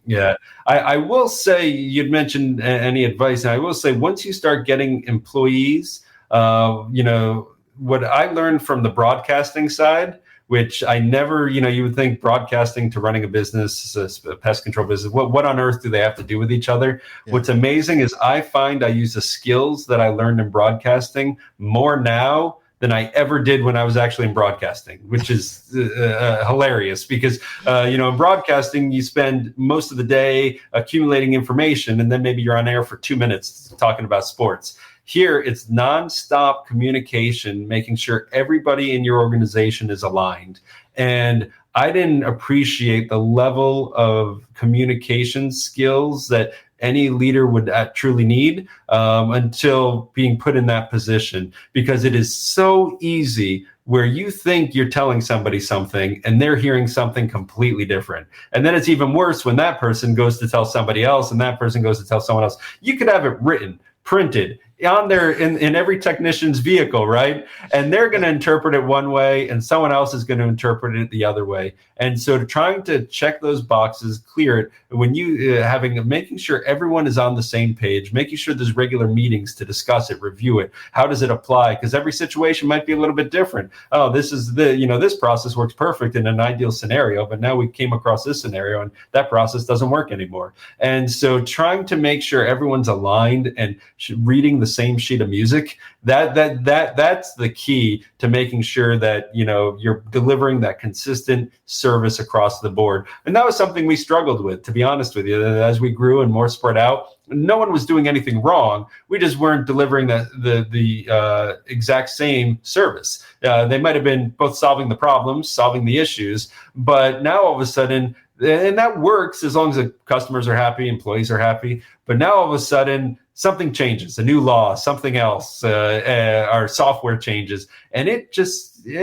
Yeah. I will say, you'd mentioned any advice. And I will say, once you start getting employees, what I learned from the broadcasting side, which I never, you would think broadcasting to running a business, a pest control business, what on earth do they have to do with each other? Yeah. What's amazing is I find I use the skills that I learned in broadcasting more now than I ever did when I was actually in broadcasting, which is hilarious, because, in broadcasting, you spend most of the day accumulating information, and then maybe you're on air for 2 minutes talking about sports. Here, it's nonstop communication, making sure everybody in your organization is aligned. And I didn't appreciate the level of communication skills that any leader would truly need until being put in that position, because it is so easy where you think you're telling somebody something and they're hearing something completely different. And then it's even worse when that person goes to tell somebody else and that person goes to tell someone else. You could have it written, printed, on there in every technician's vehicle, right? And they're going to interpret it one way and someone else is going to interpret it the other way. And so trying to check those boxes, clear it, when you making sure everyone is on the same page, making sure there's regular meetings to discuss it, review it. How does it apply? Because every situation might be a little bit different. Oh, this process works perfect in an ideal scenario, but now we came across this scenario and that process doesn't work anymore. And so trying to make sure everyone's aligned and reading the same sheet of music, that's the key to making sure that you're delivering that consistent service across the board. And that was something we struggled with, to be honest with you. As we grew and more spread out, no one was doing anything wrong. We just weren't delivering the exact same service. They might have been both solving the problems, solving the issues, but now all of a sudden, and that works as long as the customers are happy, employees are happy. But now all of a sudden, something changes, a new law, something else, our software changes, and it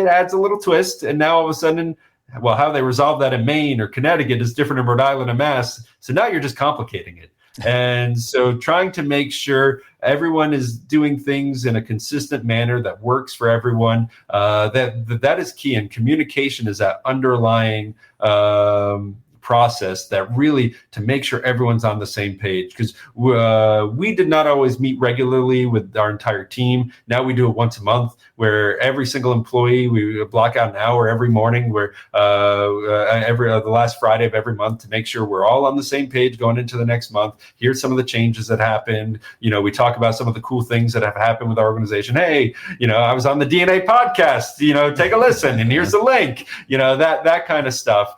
adds a little twist. And now all of a sudden, well, how they resolve that in Maine or Connecticut is different in Rhode Island and Mass. So now you're just complicating it. And so trying to make sure everyone is doing things in a consistent manner that works for everyone, that is key. And communication is that underlying process that really to make sure everyone's on the same page, because we did not always meet regularly with our entire team. Now we do it once a month, where every single employee, we block out an hour every morning, where the last Friday of every month, to make sure we're all on the same page going into the next month. Here's some of the changes that happened. We talk about some of the cool things that have happened with our organization. Hey, I was on the DNA podcast, take a listen, and here's the link, that kind of stuff.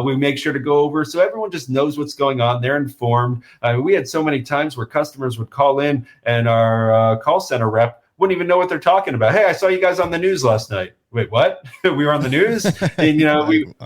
We make sure to go over so everyone just knows what's going on. They're informed. We had so many times where customers would call in and our call center rep wouldn't even know what they're talking about. Hey, I saw you guys on the news last night. Wait, what? We were on the news? And,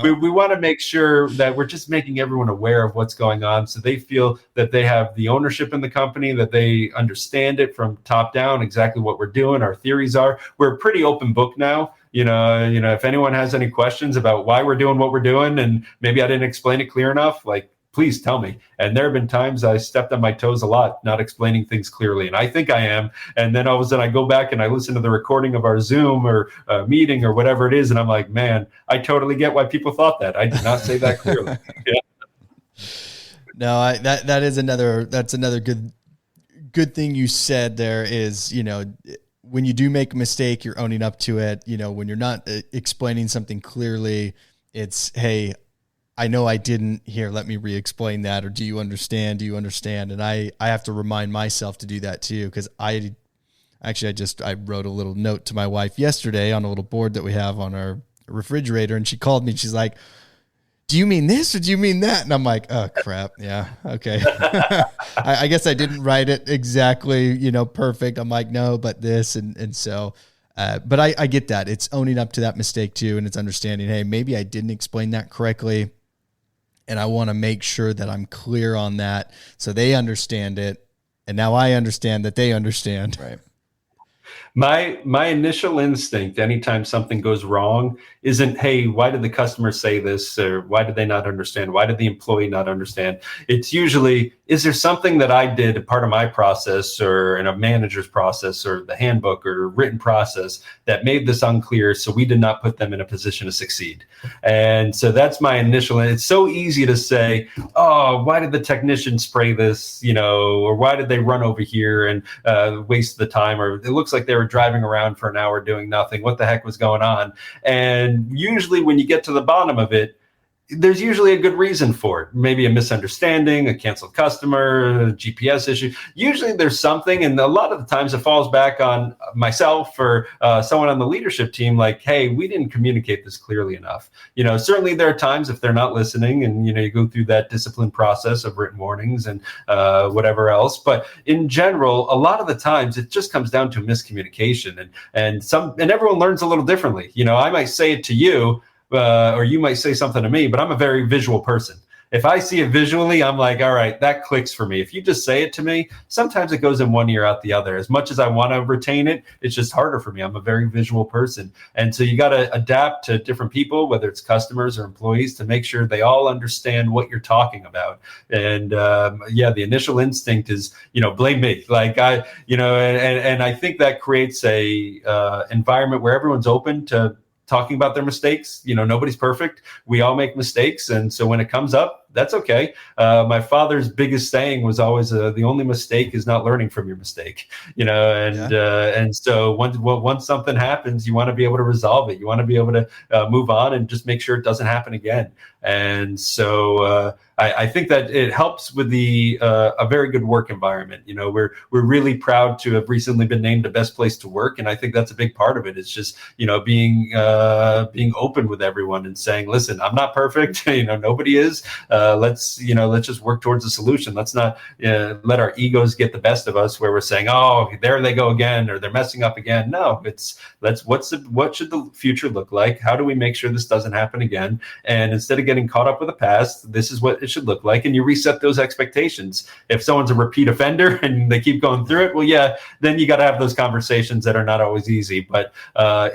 we want to make sure that we're just making everyone aware of what's going on, so they feel that they have the ownership in the company, that they understand it from top down, exactly what we're doing, our theories are. We're a pretty open book now. If anyone has any questions about why we're doing what we're doing, and maybe I didn't explain it clear enough, please tell me. And there have been times I stepped on my toes a lot, not explaining things clearly. And I think I am. And then all of a sudden I go back and I listen to the recording of our Zoom or meeting or whatever it is. And I'm like, man, I totally get why people thought that. I did not say that clearly. Yeah. No, that's another good thing you said there is, when you do make a mistake, you're owning up to it. When you're not explaining something clearly, it's, hey, I know I didn't. Here, let me re-explain that. Or do you understand? And I have to remind myself to do that too. Because I wrote a little note to my wife yesterday on a little board that we have on our refrigerator. And she called me and she's like, do you mean this or do you mean that? And I'm like, oh crap. Yeah. Okay. I guess I didn't write it exactly, perfect. I'm like, no, but this. And so, but I get that. It's owning up to that mistake too. And it's understanding, hey, maybe I didn't explain that correctly. And I want to make sure that I'm clear on that so they understand it. And now I understand that they understand. Right. My initial instinct anytime something goes wrong isn't, hey, why did the customer say this? Or why did they not understand? Why did the employee not understand? It's usually, is there something that I did, a part of my process or in a manager's process or the handbook or written process that made this unclear, so we did not put them in a position to succeed? And so that's my initial, and it's so easy to say, oh, why did the technician spray this, or why did they run over here and waste the time, or it looks like they were driving around for an hour doing nothing. What the heck was going on? And usually when you get to the bottom of it, there's usually a good reason for it. Maybe a misunderstanding, a canceled customer, a GPS issue. Usually there's something, and a lot of the times it falls back on myself or someone on the leadership team, like, hey, we didn't communicate this clearly enough. Certainly there are times if they're not listening and, you go through that discipline process of written warnings and whatever else. But in general, a lot of the times it just comes down to miscommunication, and everyone learns a little differently. I might say it to you, or you might say something to me, but I'm a very visual person. If I see it visually, I'm like, all right, that clicks for me. If you just say it to me, sometimes it goes in one ear out the other. As much as I want to retain it, it's just harder for me. I'm a very visual person. And so you got to adapt to different people, whether it's customers or employees, to make sure they all understand what you're talking about. And the initial instinct is, blame me. And I think that creates a environment where everyone's open to talking about their mistakes. Nobody's perfect. We all make mistakes. And so when it comes up, that's okay. My father's biggest saying was always, the only mistake is not learning from your mistake, and so once something happens, you want to be able to resolve it. You want to be able to move on and just make sure it doesn't happen again. And so I think that it helps with a very good work environment. We're really proud to have recently been named the best place to work. And I think that's a big part of it. It's just, being open with everyone and saying, listen, I'm not perfect. Nobody is. Let's just work towards a solution. Let's not let our egos get the best of us, where we're saying, oh, there they go again, or they're messing up again. No, what should the future look like? How do we make sure this doesn't happen again? And instead of getting caught up with the past, this is what it should look like. And you reset those expectations. If someone's a repeat offender and they keep going through it, well, yeah, then you got to have those conversations that are not always easy. But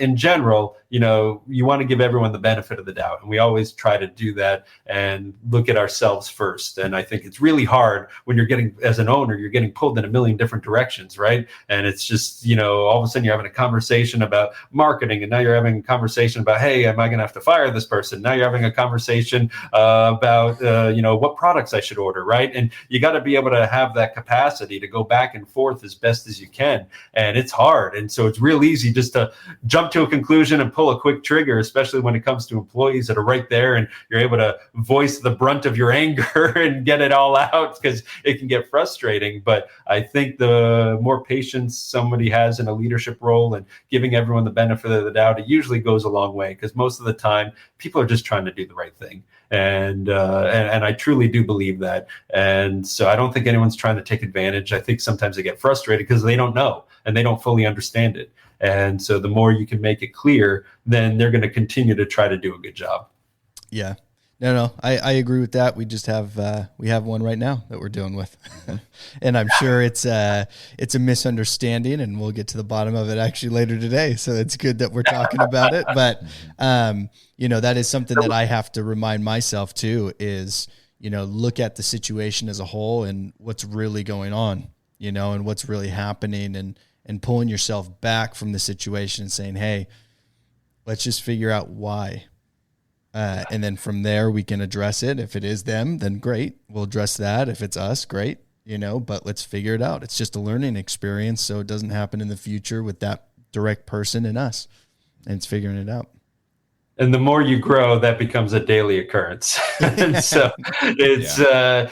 in general, you want to give everyone the benefit of the doubt. And we always try to do that and look at ourselves first. And I think it's really hard when as an owner, you're getting pulled in a million different directions, right? And it's just, all of a sudden you're having a conversation about marketing, and now you're having a conversation about, hey, am I going to have to fire this person? Now you're having a conversation about, what products I should order, right? And you got to be able to have that capacity to go back and forth as best as you can. And it's hard. And so it's real easy just to jump to a conclusion and pull a quick trigger, especially when it comes to employees that are right there and you're able to voice the brunt of your anger and get it all out, because it can get frustrating. But I think the more patience somebody has in a leadership role and giving everyone the benefit of the doubt, it usually goes a long way, because most of the time people are just trying to do the right thing. And I truly do believe that. And so I don't think anyone's trying to take advantage. I think sometimes they get frustrated because they don't know and they don't fully understand it. And so the more you can make it clear, then they're going to continue to try to do a good job. Yeah. No, I agree with that. We just have one right now that we're dealing with, and I'm sure it's a misunderstanding, and we'll get to the bottom of it actually later today. So it's good that we're talking about it. But that is something that I have to remind myself too, is look at the situation as a whole and what's really going on, and what's really happening, and pulling yourself back from the situation and saying, hey, let's just figure out why. And then from there we can address it. If it is them, then great. We'll address that. If it's us, great, but let's figure it out. It's just a learning experience, so it doesn't happen in the future with that direct person and us. And it's figuring it out. And the more you grow, that becomes a daily occurrence. And so it's and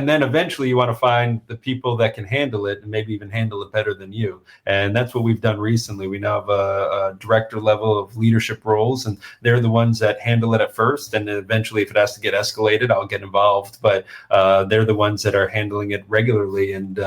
then eventually you want to find the people that can handle it and maybe even handle it better than you. And that's what we've done recently. We now have a director level of leadership roles, and they're the ones that handle it at first. And then eventually, if it has to get escalated, I'll get involved. But they're the ones that are handling it regularly and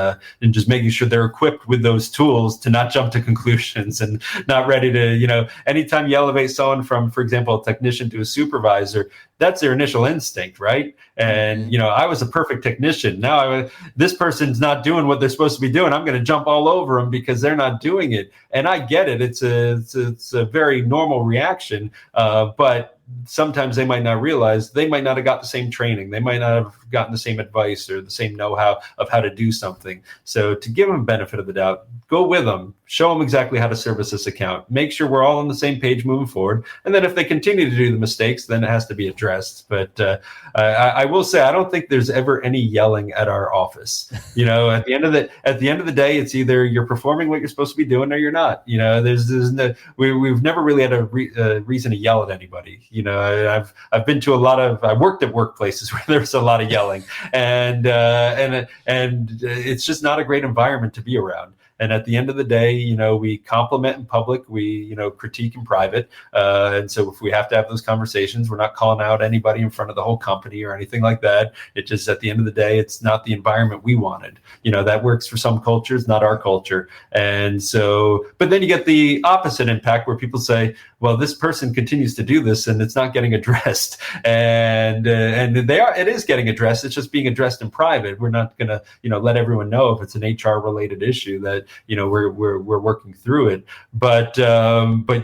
just making sure they're equipped with those tools to not jump to conclusions and not ready to, anytime you elevate someone from, for example, a technician to a supervisor, that's their initial instinct, right? And, I was a perfect technician. Now this person's not doing what they're supposed to be doing. I'm going to jump all over them because they're not doing it. And I get it. It's a very normal reaction. But sometimes they might not realize they might not have got the same training. They might not have gotten the same advice or the same know-how of how to do something. So to give them benefit of the doubt, go with them, show them exactly how to service this account, make sure we're all on the same page moving forward. And then if they continue to do the mistakes, then it has to be addressed. But I will say, I don't think there's ever any yelling at our office. At the end of the day, it's either you're performing what you're supposed to be doing or you're not. There's no, we've never really had a reason to yell at anybody. I've been to I worked at workplaces where there's a lot of yelling, and it's just not a great environment to be around. And at the end of the day, we compliment in public, we, critique in private. And so if we have to have those conversations, we're not calling out anybody in front of the whole company or anything like that. It just, at the end of the day, it's not the environment we wanted. That works for some cultures, not our culture. And so, but then you get the opposite impact where people say, well, this person continues to do this and it's not getting addressed. And it is getting addressed. It's just being addressed in private. We're not going to, let everyone know if it's an HR related issue that, we're working through it. But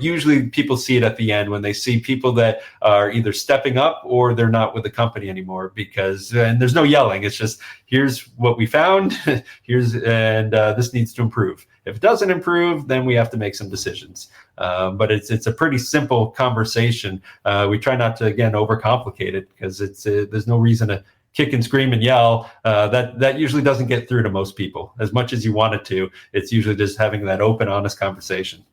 usually people see it at the end when they see people that are either stepping up or they're not with the company anymore, and there's no yelling. It's just, here's what we found. This needs to improve. If it doesn't improve, then we have to make some decisions. But it's a pretty simple conversation. We try not to, again, overcomplicate it, because there's no reason to kick and scream and yell. That usually doesn't get through to most people as much as you want it to. It's usually just having that open, honest conversation.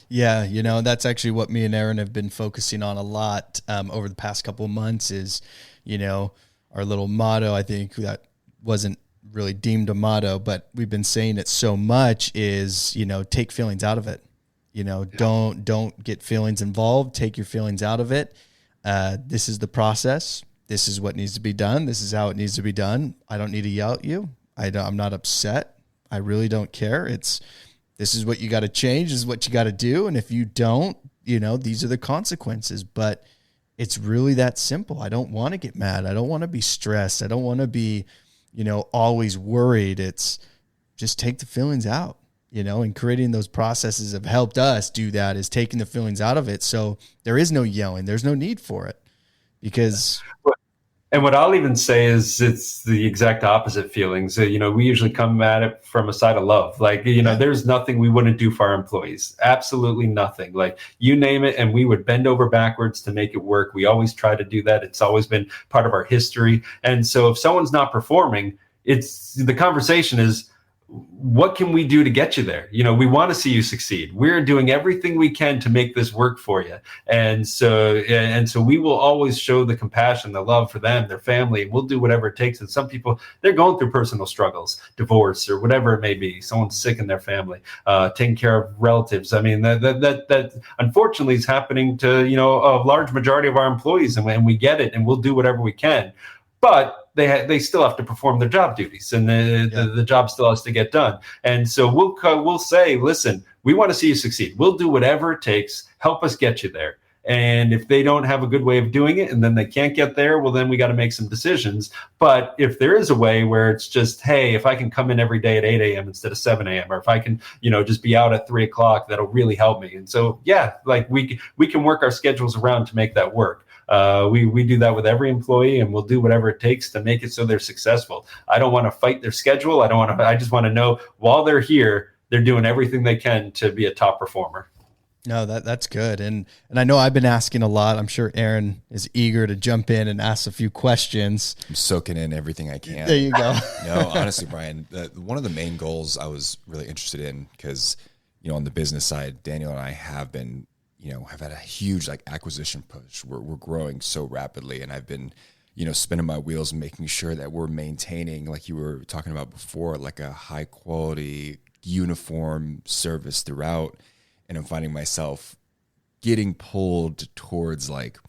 Yeah, that's actually what me and Aaron have been focusing on a lot over the past couple of months is, our little motto. I think that wasn't really deemed a motto, but we've been saying it so much is, take feelings out of it. Don't get feelings involved. Take your feelings out of it. This is the process. This is what needs to be done. This is how it needs to be done. I don't need to yell at you. I'm not upset. I really don't care. This is what you got to change. This is what you got to do. And if you don't, these are the consequences. But it's really that simple. I don't want to get mad. I don't want to be stressed. I don't want to be, always worried. It's just take the feelings out. and creating those processes have helped us do that, is taking the feelings out of it. So there is no yelling. There's no need for it, because And what I'll even say is it's the exact opposite feelings. We usually come at it from a side of love. Like, there's nothing we wouldn't do for our employees. Absolutely nothing. Like, you name it, and we would bend over backwards to make it work. We always try to do that. It's always been part of our history. And so if someone's not performing, the conversation is, what can we do to get you there? We want to see you succeed. We're doing everything we can to make this work for you. And so we will always show the compassion, the love for them, their family. We'll do whatever it takes. And some people, they're going through personal struggles, divorce or whatever it may be. Someone's sick in their family, taking care of relatives. I mean, that unfortunately is happening to, a large majority of our employees, and we get it, and we'll do whatever we can. But they still have to perform their job duties, and the job still has to get done. And so we'll say, listen, we want to see you succeed. We'll do whatever it takes. Help us get you there. And if they don't have a good way of doing it, and then they can't get there, well, then we got to make some decisions. But if there is a way where it's just, hey, if I can come in every day at 8 a.m. instead of 7 a.m., or if I can, just be out at 3 o'clock, that'll really help me. And so, like we can work our schedules around to make that work. We do that with every employee, and we'll do whatever it takes to make it so they're successful. I don't want to fight their schedule. I just want to know while they're here, they're doing everything they can to be a top performer. No, that's good. And I know I've been asking a lot. I'm sure Aaron is eager to jump in and ask a few questions. I'm soaking in everything I can. There you go. No, honestly, Brian, one of the main goals I was really interested in, because, on the business side, Daniel and I have been, have had a huge acquisition push. We're growing so rapidly, and I've been, spinning my wheels and making sure that we're maintaining, like you were talking about before, like a high quality, uniform service throughout. And I'm finding myself getting pulled towards like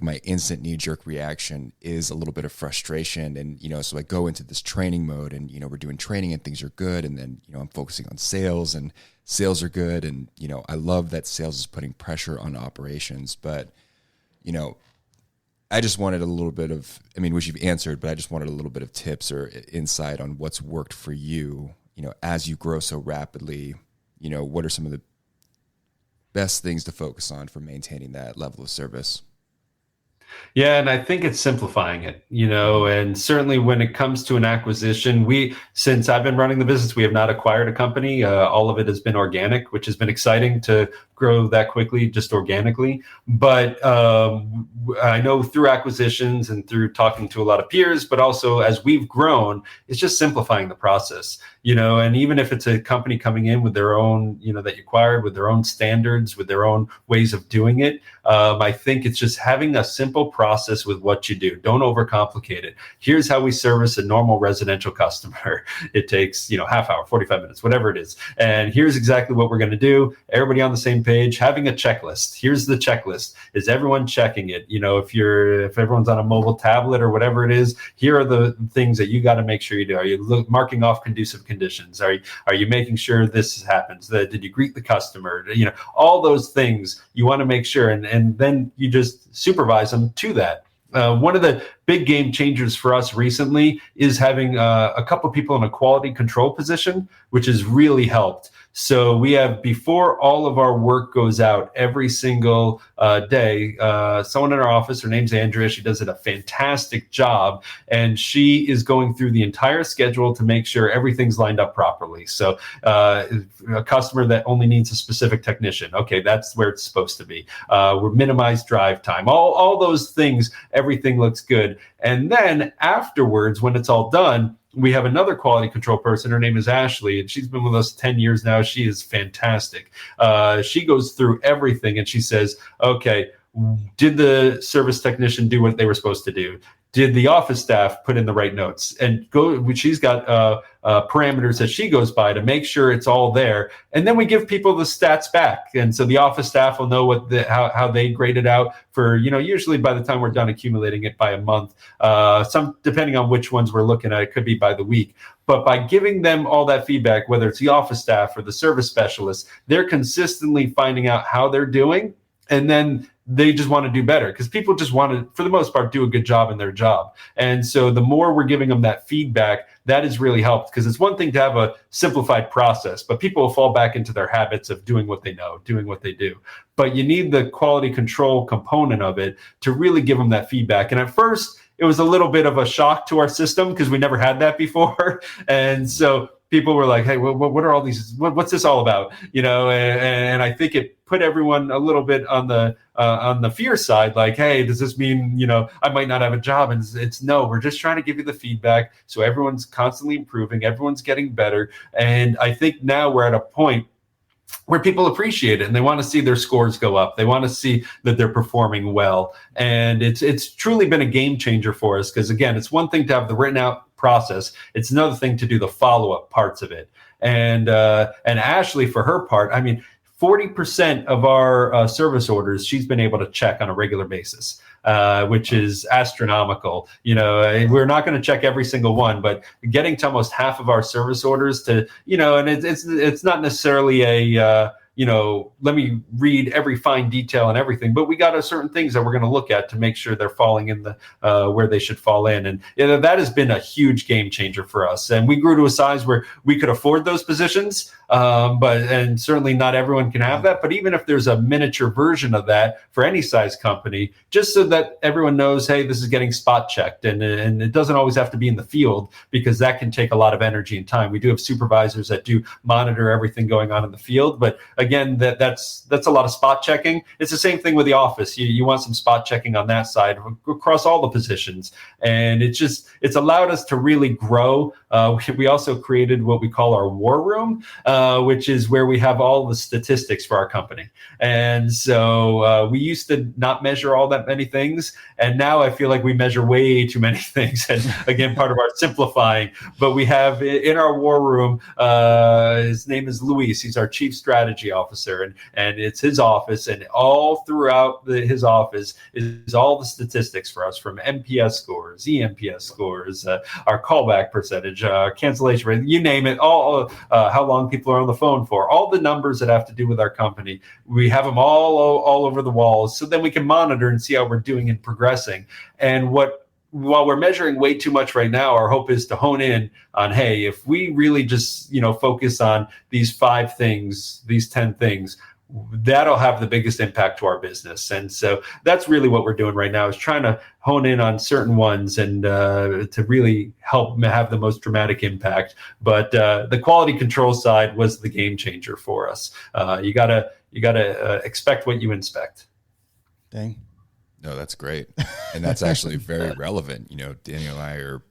my instant knee-jerk reaction is a little bit of frustration. And, so I go into this training mode, and, we're doing training and things are good. And then, I'm focusing on sales, and sales are good. And, I love that sales is putting pressure on operations. But, I just wanted a little bit of, which you've answered, but I just wanted a little bit of tips or insight on what's worked for you, as you grow so rapidly. What are some of the best things to focus on for maintaining that level of service? Yeah, and I think it's simplifying it, and certainly when it comes to an acquisition, since I've been running the business, we have not acquired a company. All of it has been organic, which has been exciting to grow that quickly, just organically. But I know through acquisitions and through talking to a lot of peers, but also as we've grown, it's just simplifying the process, and even if it's a company coming in with their own, that you acquired, with their own standards, with their own ways of doing it, I think it's just having a simple process with what you do. Don't overcomplicate it. Here's how we service a normal residential customer. It takes, half hour, 45 minutes, whatever it is. And here's exactly what we're going to do. Everybody on the same page, having a checklist. Here's the checklist. Is everyone checking it? If everyone's on a mobile tablet or whatever it is, here are the things that you got to make sure you do. Are you marking off conducive conditions? Are you making sure this happens? Did you greet the customer? All those things you want to make sure, and then you just supervise them to that. One of the big game changers for us recently is having a couple of people in a quality control position, which has really helped. So we have, before all of our work goes out every single day, someone in our office, her name's Andrea, she does a fantastic job, and she is going through the entire schedule to make sure everything's lined up properly. So a customer that only needs a specific technician, okay, that's where it's supposed to be. We're minimized drive time, all those things, everything looks good. And then afterwards, when it's all done, we have another quality control person. Her name is Ashley, and she's been with us 10 years now. She is fantastic. She goes through everything, and she says, okay, did the service technician do what they were supposed to do? Did the office staff put in the right notes? And she's got parameters that she goes by to make sure it's all there. And then we give people the stats back. And so the office staff will know how they graded out for, usually by the time we're done accumulating it by a month, some depending on which ones we're looking at, it could be by the week. But by giving them all that feedback, whether it's the office staff or the service specialist, they're consistently finding out how they're doing. And then they just want to do better because people just want to, for the most part, do a good job in their job. And so the more we're giving them that feedback, that has really helped, because it's one thing to have a simplified process, but people will fall back into their habits of doing what they know, doing what they do. But you need the quality control component of it to really give them that feedback. And at first, it was a little bit of a shock to our system because we never had that before. And so people were like, hey, what are all these, what's this all about? And I think it put everyone a little bit on the fear side, like, hey, does this mean, I might not have a job? And it's no, we're just trying to give you the feedback. So everyone's constantly improving, everyone's getting better. And I think now we're at a point where people appreciate it and they want to see their scores go up. They want to see that they're performing well. And it's truly been a game changer for us, because again, it's one thing to have the written out process. It's another thing to do the follow-up parts of it. And Ashley, for her part, 40% of our service orders, she's been able to check on a regular basis, which is astronomical. We're not going to check every single one, but getting to almost half of our service orders to, and it's not necessarily a, let me read every fine detail and everything, but we got certain things that we're going to look at to make sure they're falling in the where they should fall in. And that has been a huge game changer for us. And we grew to a size where we could afford those positions. And certainly not everyone can have that. But even if there's a miniature version of that for any size company, just so that everyone knows, hey, this is getting spot checked. And it doesn't always have to be in the field, because that can take a lot of energy and time. We do have supervisors that do monitor everything going on in the field. But again, that's a lot of spot checking. It's the same thing with the office. You want some spot checking on that side across all the positions. And it's allowed us to really grow. We also created what we call our war room, which is where we have all the statistics for our company. And so we used to not measure all that many things. And now I feel like we measure way too many things. And again, part of our simplifying. But we have in our war room, his name is Luis. He's our chief strategy officer. And it's his office. And all throughout his office is all the statistics for us, from NPS scores, ENPS scores, our callback percentage, cancellation rate, you name it, all how long people are on the phone for, all the numbers that have to do with our company. We have them all over the walls, so then we can monitor and see how we're doing and progressing. And while we're measuring way too much right now, our hope is to hone in on, hey, if we really just focus on these 5 things, these 10 things, that'll have the biggest impact to our business. And so that's really what we're doing right now, is trying to hone in on certain ones and to really help have the most dramatic impact. But the quality control side was the game changer for us. You gotta expect what you inspect. Dang. No, that's great. And that's actually very relevant. Daniel and I are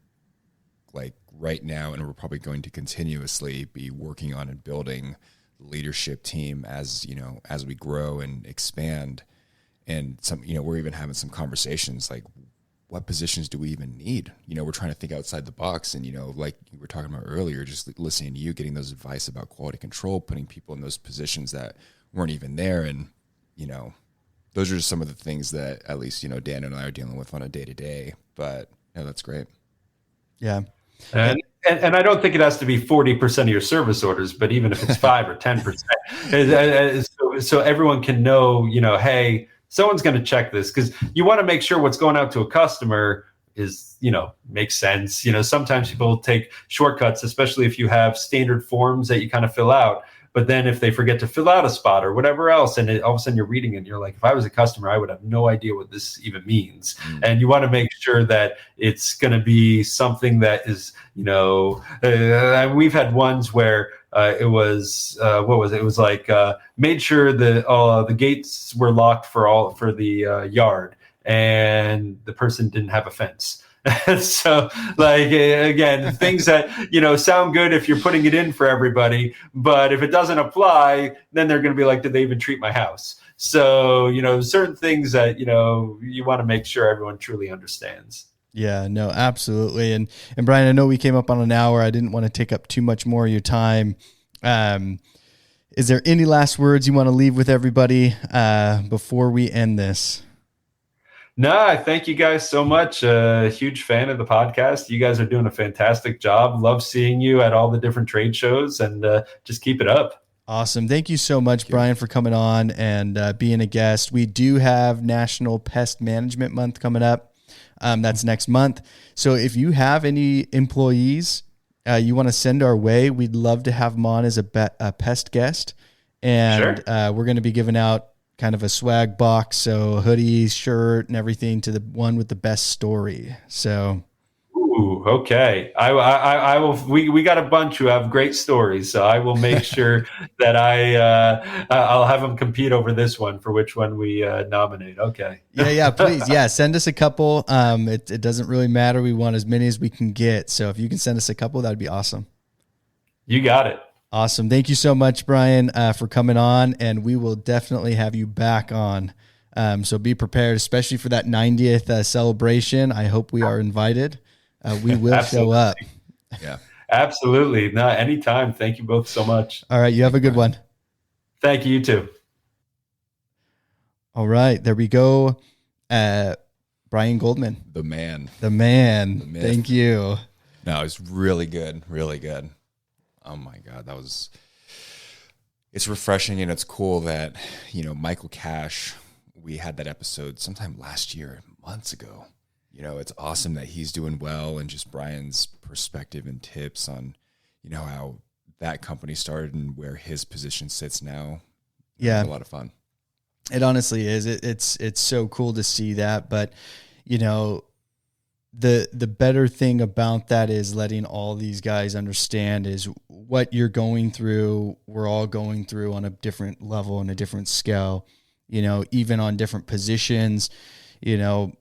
like right now, and we're probably going to continuously be working on and building leadership team as we grow and expand. And we're even having some conversations like, what positions do we even need? We're trying to think outside the box. And like you were talking about earlier, just listening to you, getting those advice about quality control, putting people in those positions that weren't even there. And those are just some of the things that at least Dan and I are dealing with on a day-to-day. But that's great. Yeah. And I don't think it has to be 40% of your service orders, but even if it's 5 or 10%, so everyone can know, hey, someone's going to check this, because you want to make sure what's going out to a customer is, makes sense. Sometimes people take shortcuts, especially if you have standard forms that you kind of fill out. But then if they forget to fill out a spot or whatever else, and all of a sudden you're reading it and you're like, if I was a customer, I would have no idea what this even means. And you want to make sure that it's going to be something that is, we've had ones where it was, It was like, made sure that the gates were locked for the yard, and the person didn't have a fence. So, like, again, things that, sound good if you're putting it in for everybody, but if it doesn't apply, then they're going to be like, did they even treat my house? So, certain things that, you want to make sure everyone truly understands. Yeah, no, absolutely. And Brian, I know we came up on an hour. I didn't want to take up too much more of your time. Is there any last words you want to leave with everybody before we end this? No, I thank you guys so much. Huge fan of the podcast. You guys are doing a fantastic job. Love seeing you at all the different trade shows, and just keep it up. Awesome. Thank you so much, Brian, for coming on and being a guest. We do have National Pest Management Month coming up. That's next month. So if you have any employees you want to send our way, we'd love to have them on as a pest guest. And we're going to be giving out kind of a swag box, so hoodie, shirt, and everything to the one with the best story. So, ooh, okay. I will. We got a bunch who have great stories, so I will make sure that I'll have them compete over this one for which one we nominate. Okay. Yeah, please. Yeah, send us a couple. It doesn't really matter. We want as many as we can get. So if you can send us a couple, that'd be awesome. You got it. Awesome. Thank you so much, Brian, for coming on, and we will definitely have you back on. So be prepared, especially for that 90th celebration. I hope we are invited. We will show up. Yeah, absolutely. No, anytime. Thank you both so much. All right. You have a good one. Thank you, you too. All right. There we go. Brian Goldman. The man. The myth. Thank you. No, it's really good. Really good. Oh my God, it's refreshing, and it's cool that, Michael Cash, we had that episode sometime last year, months ago. It's awesome that he's doing well, and just Brian's perspective and tips on, how that company started and where his position sits now. Yeah. It's a lot of fun. It honestly is. It's so cool to see that, but the better thing about that is letting all these guys understand is what you're going through. We're all going through on a different level and a different scale, even on different positions,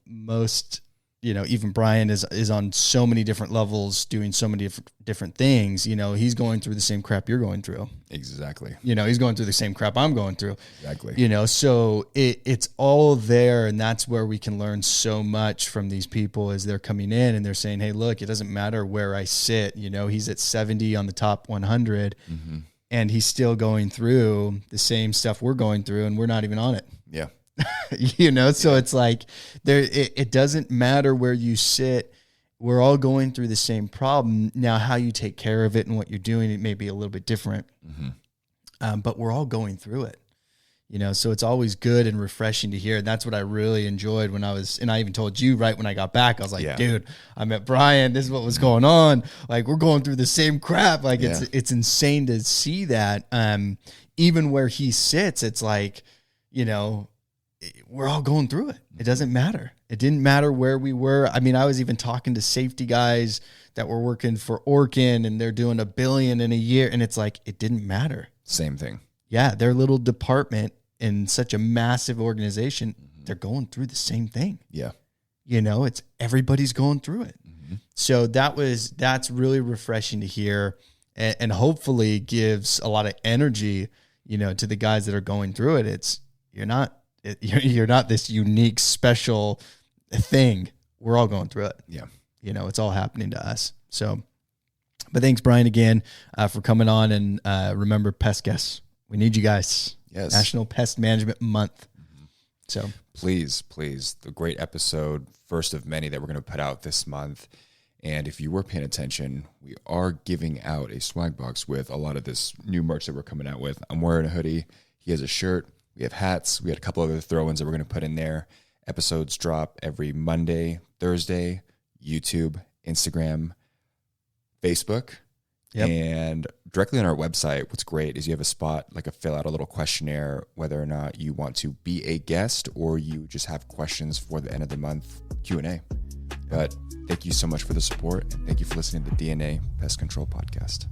most, even Brian is on so many different levels doing so many different things. He's going through the same crap you're going through. Exactly. He's going through the same crap I'm going through. Exactly. So it's all there, and that's where we can learn so much from these people as they're coming in and they're saying, hey, look, it doesn't matter where I sit. He's at 70 on the top 100 and he's still going through the same stuff we're going through, and we're not even on it. Yeah. So it's like it doesn't matter where you sit. We're all going through the same problem. Now, how you take care of it and what you're doing, it may be a little bit different, but we're all going through it, so it's always good and refreshing to hear. And that's what I really enjoyed and I even told you right when I got back, I was like, dude, I met Brian. This is what was going on. Like, we're going through the same crap. Like it's insane to see that. Even where he sits, it's like, we're all going through it. It doesn't matter. It didn't matter where we were. I mean, I was even talking to safety guys that were working for Orkin, and they're doing $1 billion in a year. And it's like, it didn't matter. Same thing. Yeah. Their little department in such a massive organization, they're going through the same thing. Yeah. It's everybody's going through it. So that's really refreshing to hear, and hopefully gives a lot of energy, to the guys that are going through it. You're not this unique, special thing. We're all going through it. Yeah. It's all happening to us. So, but thanks, Brian, again, for coming on, and remember, pest guests, we need you guys. Yes. National Pest Management Month. So please, the great episode, first of many that we're going to put out this month. And if you were paying attention, we are giving out a swag box with a lot of this new merch that we're coming out with. I'm wearing a hoodie. He has a shirt. We have hats. We had a couple other throw-ins that we're going to put in there. Episodes drop every Monday, Thursday, YouTube, Instagram, Facebook, and directly on our website. What's great is you have a spot, fill out a little questionnaire, whether or not you want to be a guest or you just have questions for the end of the month Q&A. But thank you so much for the support, and thank you for listening to the DNA Pest Control Podcast.